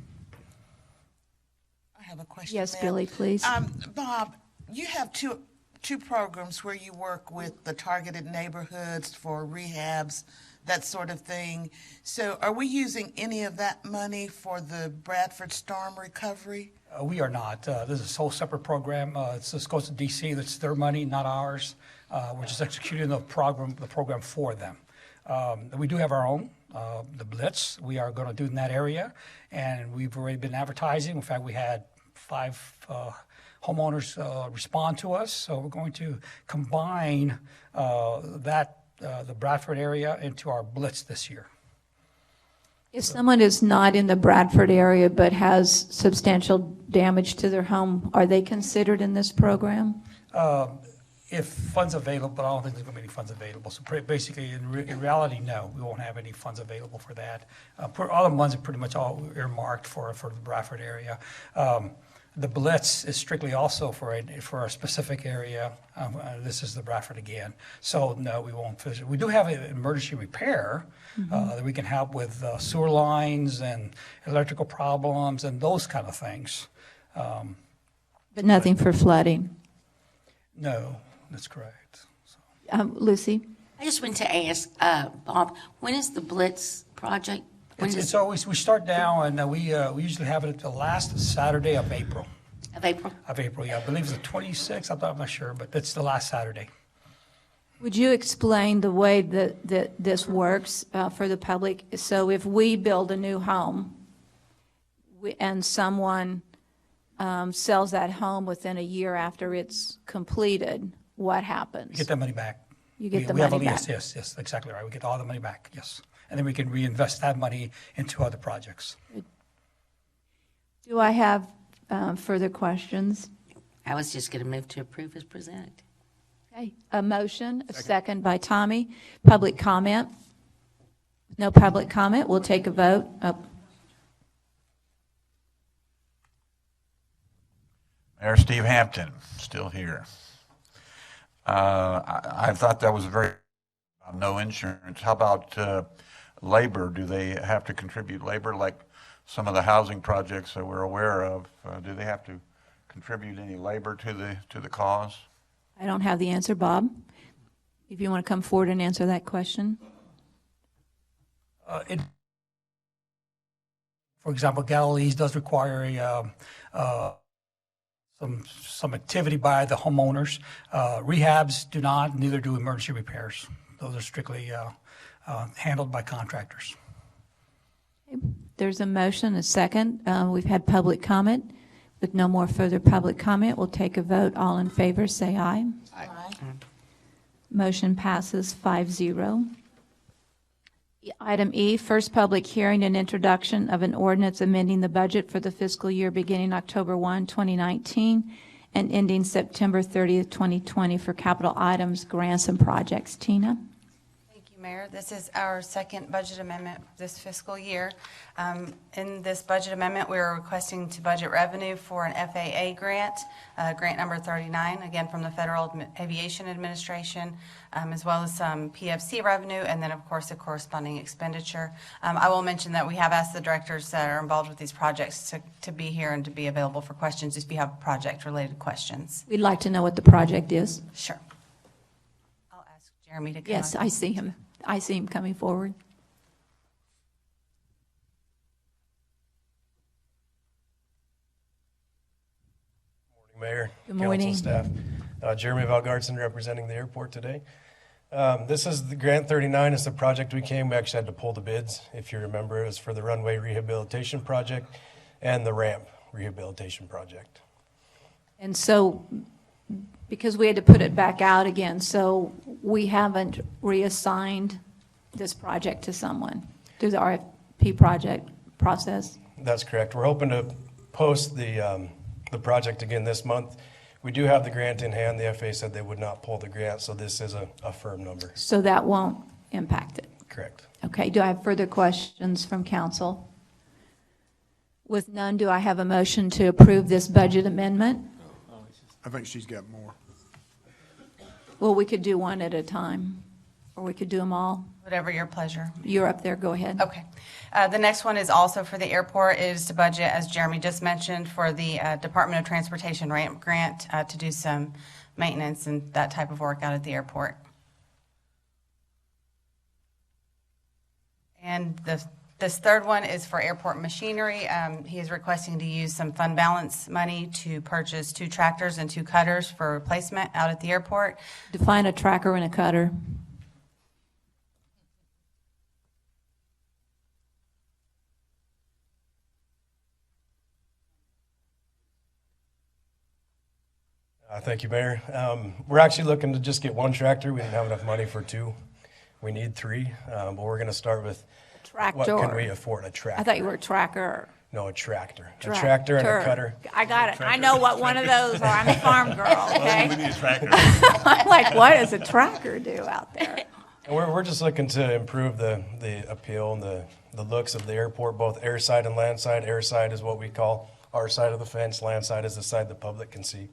I have a question. Yes, ma'am. Billy, please. Bob, you have two programs where you work with the targeted neighborhoods for rehabs, that sort of thing. So are we using any of that money for the Bradford storm recovery? We are not. This is a whole separate program. This goes to DC. That's their money, not ours. We're just executing the program for them. We do have our own, the Blitz. We are going to do in that area, and we've already been advertising. In fact, we had 5 homeowners respond to us. So we're going to combine the Bradford area into our Blitz this year. If someone is not in the Bradford area but has substantial damage to their home, are they considered in this program? If funds available, but I don't think there's going to be any funds available. So basically, in reality, no, we won't have any funds available for that. All the funds are pretty much all earmarked for the Bradford area. The Blitz is strictly also for a specific area. This is the Bradford again. So no, we won't visit. We do have an emergency repair that we can help with sewer lines and electrical problems and those kind of things. But nothing for flooding? No, that's correct. Lucy? I just want to ask, Bob, when is the Blitz project? It's always, we start now, and we usually have it at the last Saturday of April. Of April? Of April, yeah. I believe it's the 26th. I'm not sure, but it's the last Saturday. Would you explain the way that this works for the public? So if we build a new home and someone sells that home within a year after it's completed, what happens? You get that money back. You get the money back? Yes, exactly right. We get all the money back, yes. And then we can reinvest that money into other projects. Do I have further questions? I was just going to move to approve as presented. Okay, a motion, a second by Tommy. Public comment? No public comment. We'll take a vote. Mayor Steve Hampton, still here. I thought that was very no insurance. How about labor? Do they have to contribute labor like some of the housing projects that we're aware of? Do they have to contribute any labor to the cause? I don't have the answer, Bob. If you want to come forward and answer that question. For example, Galilee's does require some activity by the homeowners. Rehabs do not, neither do emergency repairs. Those are strictly handled by contractors. There's a motion, a second. We've had public comment. With no more further public comment, we'll take a vote. All in favor, say aye. Aye. Motion passes 5-0. Item E, first public hearing and introduction of an ordinance amending the budget for the fiscal year beginning October 1, 2019 and ending September 30th, 2020 for capital items, grants, and projects. Tina? Thank you, Mayor, this is our second budget amendment this fiscal year. In this budget amendment, we are requesting to budget revenue for an FAA grant, grant number 39, again from the Federal Aviation Administration, as well as some PFC revenue, and then, of course, a corresponding expenditure. I will mention that we have asked the directors that are involved with these projects to be here and to be available for questions if you have project-related questions. We'd like to know what the project is. Sure. I'll ask Jeremy to come Yes, up. I see him. I see him coming forward. Mayor, Good morning. council staff. Jeremy Valgartson representing the airport today. This is the Grant 39. It's the project we actually had to pull the bids. If you remember, it was for the runway rehabilitation project and the ramp rehabilitation project. And so, because we had to put it back out again, so we haven't reassigned this project to someone through the RFP project process? That's correct. We're hoping to post the project again this month. We do have the grant in hand. The FAA said they would not pull the grant, so this is a firm number. So that won't impact it? Correct. Okay, do I have further questions from council? With none, do I have a motion to approve this budget amendment? I think she's got more. Well, we could do one at a time, or we could do them all. Whatever your pleasure. You're up there, go ahead. Okay. The next one is also for the airport. It is to budget, as Jeremy just mentioned, for the Department of Transportation ramp grant to do some maintenance and that type of work out at the airport. And this third one is for airport machinery. He is requesting to use some fund balance money to purchase 2 tractors and 2 cutters for replacement out at the airport. Define a tracker and a cutter. Thank you, Mayor. We're actually looking to just get 1 tractor. We didn't have enough money for 2. We need 3, but we're going to start with Tractor. what can we afford, a tractor. I thought you were a tracker. No, a tractor. A tractor and a cutter. I got it. I know what one of those are. I'm a farm girl, okay? We need a tractor. I'm like, what does a tracker do out there? And we're just looking to improve the appeal and the looks of the airport, both airside and landside. Airside is what we call our side of the fence. Landside is the side the public can see.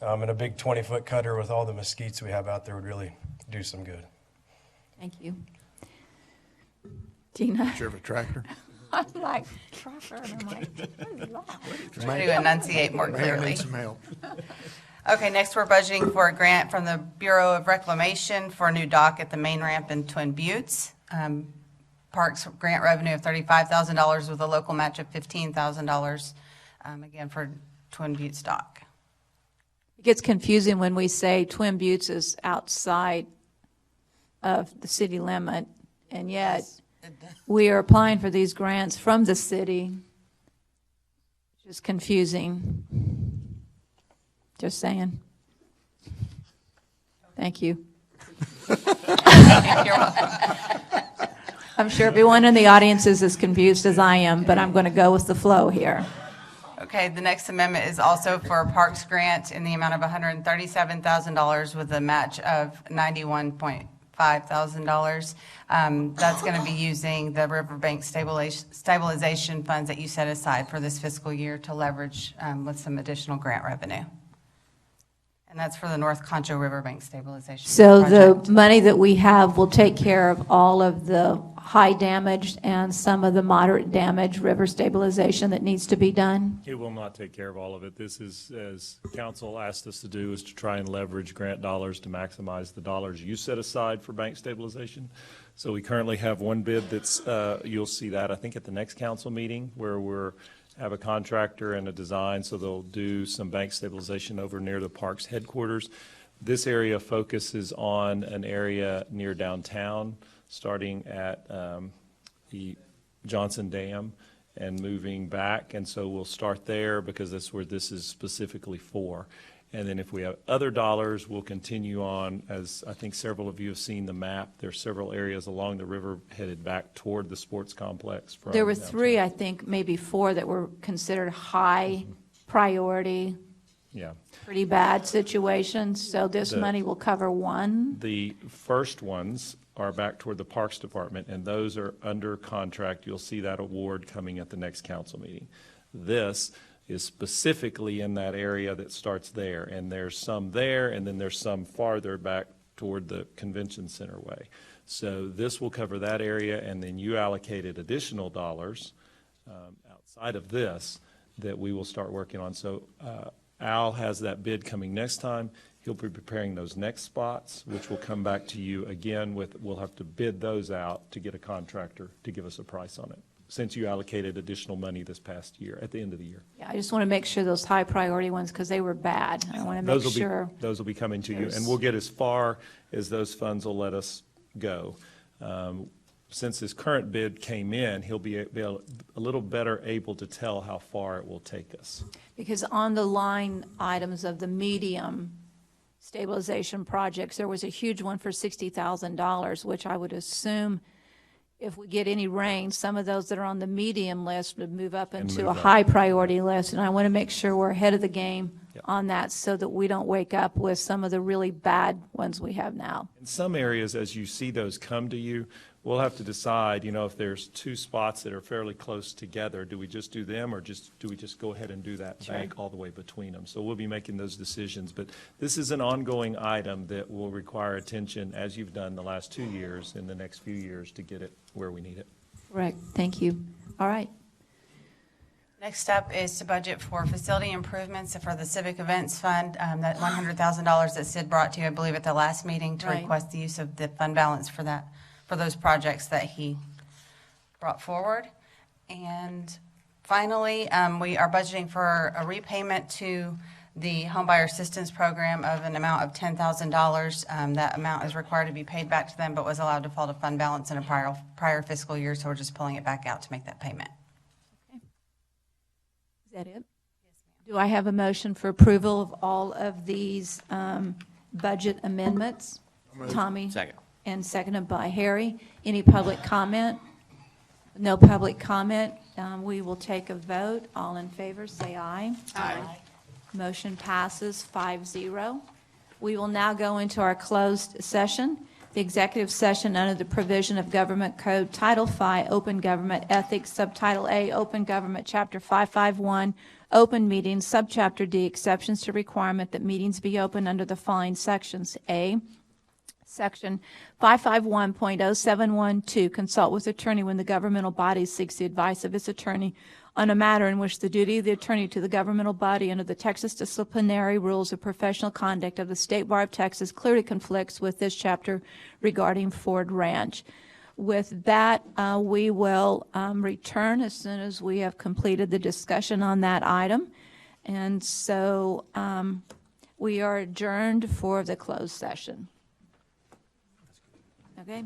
And a big 20-foot cutter with all the mesquites we have out there would really do some good. Thank you. Gina? Sure of a tractor? I'm like, tracker, and I'm like, what is that? Try to enunciate more Mayor clearly. needs some help. Okay, next we're budgeting for a grant from the Bureau of Reclamation for a new dock at the main ramp in Twin Buttes. Parks grant revenue of $35,000 with a local match of $15,000, again, for Twin Buttes dock. It gets confusing when we say Twin Buttes is outside of the city limit, and yet we are applying for these grants from the city, which is confusing. Just saying. Thank you. You're welcome. I'm sure everyone in the audience is as confused as I am, but I'm going to go with the flow here. Okay, the next amendment is also for a parks grant in the amount of $137,000 with a match of $91,500. That's going to be using the riverbank stabilization funds that you set aside for this fiscal year to leverage with some additional grant revenue. And that's for the North Concho Riverbank Stabilization So Project. the money that we have will take care of all of the high damage and some of the moderate damage river stabilization that needs to be done? It will not take care of all of it. This is, as council asked us to do, is to try and leverage grant dollars to maximize the dollars you set aside for bank stabilization. So we currently have 1 bid that's, you'll see that, I think, at the next council meeting, where we're have a contractor and a design, so they'll do some bank stabilization over near the park's headquarters. This area focuses on an area near downtown, starting at the Johnson Dam and moving back. And so we'll start there because that's where this is specifically for. And then if we have other dollars, we'll continue on. As I think several of you have seen the map, there are several areas along the river headed back toward the sports complex. From There were downtown. 3, I think, maybe 4 that were considered high priority, Yeah. pretty bad situations. So this money will cover 1. The first ones are back toward the Parks Department, and those are under contract. You'll see that award coming at the next council meeting. This is specifically in that area that starts there, and there's some there, and then there's some farther back toward the convention center way. So this will cover that area, and then you allocated additional dollars outside of this that we will start working on. So Al has that bid coming next time. He'll be preparing those next spots, which will come back to you again with, we'll have to bid those out to get a contractor to give us a price on it, since you allocated additional money this past year, at the end of the year. Yeah, I just want to make sure those high priority ones, because they were bad. I want to make sure. Those will be coming to you, and we'll get as far as those funds will let us go. Since his current bid came in, he'll be a little better able to tell how far it will take us. Because on the line items of the medium stabilization projects, there was a huge one for $60,000, which I would assume if we get any rain, some of those that are on the medium list would move up into a high priority list. And I want to make sure we're ahead of the game on that so that we don't wake up with some of the really bad ones we have now. In some areas, as you see those come to you, we'll have to decide, if there's two spots that are fairly close together, do we just do them, or do we just go ahead and do that bank all the way between them? So we'll be making those decisions. But this is an ongoing item that will require attention, as you've done the last 2 years, in the next few years to get it where we need it. Correct. Thank you. All right. Next up is to budget for facility improvements for the Civic Events Fund, that $100,000 that Sid brought to you, I believe, at the last meeting to Right. request the use of the fund balance for that, for those projects that he brought forward. And finally, we are budgeting for a repayment to the Homebuyer Assistance Program of an amount of $10,000. That amount is required to be paid back to them, but was allowed to fall to fund balance in a prior fiscal year, so we're just pulling it back out to make that payment. Is that it? Do I have a motion for approval of all of these budget amendments? Tommy? Second. And seconded by Harry. Any public comment? No public comment. We will take a vote. All in favor, say aye. Aye. Motion passes 5-0. We will now go into our closed session. The executive session under the provision of Government Code Title V, Open Government Ethics, Subtitle A, Open Government, Chapter 551, Open Meetings, Subchapter D, Exceptions to Requirement that meetings be open under the following sections. A, Section 551.0712, consult with attorney when the governmental body seeks the advice of its attorney on a matter in which the duty of the attorney to the governmental body under the Texas disciplinary rules of professional conduct of the State Bar of Texas clearly conflicts with this chapter regarding Ford Ranch. With that, we will return as soon as we have completed the discussion on that item. And so we are adjourned for the closed session. Okay?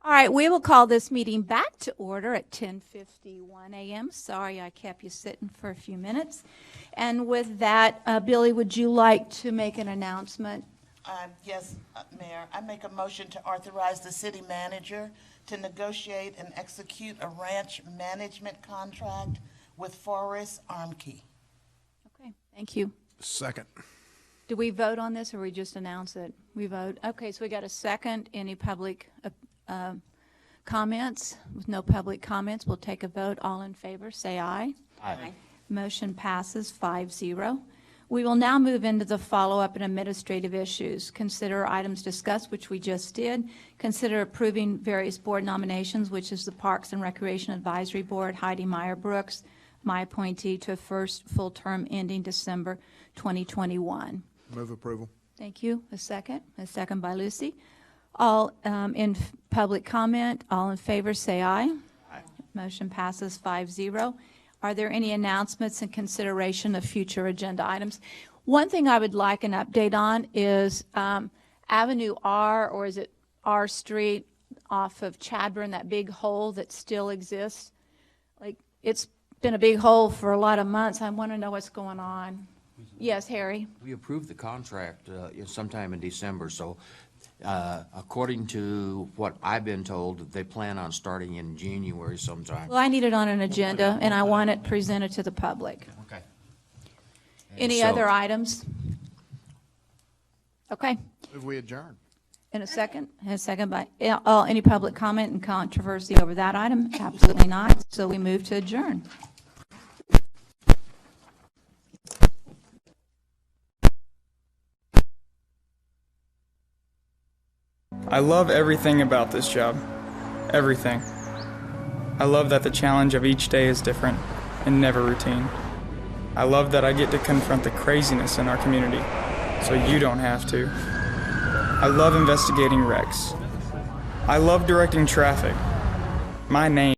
All right, we will call this meeting back to order at 10:51 a.m. Sorry I kept you sitting for a few minutes. And with that, Billy, would you like to make an announcement? Yes, Mayor. I make a motion to authorize the city manager to negotiate and execute a ranch management contract with Forrest Armkey. Okay, thank you. Second. Do we vote on this, or we just announce it? We vote. Okay, so we got a second. Any public comments? With no public comments, we'll take a vote. All in favor, say aye. Aye. Motion passes 5-0. We will now move into the follow-up and administrative issues. Consider items discussed, which we just did. Consider approving various board nominations, which is the Parks and Recreation Advisory Board, Heidi Meyer Brooks, my appointee to a first full term ending December 2021. Move approval. Thank you. A second by Lucy. All in public comment, all in favor, say aye. Aye. Motion passes 5-0. Are there any announcements and consideration of future agenda items? One thing I would like an update on is Avenue R, or is it R Street, off of Chadburn, that big hole that still exists. Like, it's been a big hole for a lot of months. I want to know what's going on. Yes, Harry? We approved the contract sometime in December, so according to what I've been told, they plan on starting in January sometime. Well, I need it on an agenda, and I want it presented to the public. Okay. Any so- other items? Okay. Move we adjourn. In a second by, any public comment and controversy over that item? Absolutely not. So we move to adjourn. I love everything about this job. Everything. I love that the challenge of each day is different and never routine. I love that I get to confront the craziness in our community, so you don't have to. I love investigating wrecks. I love directing traffic. My name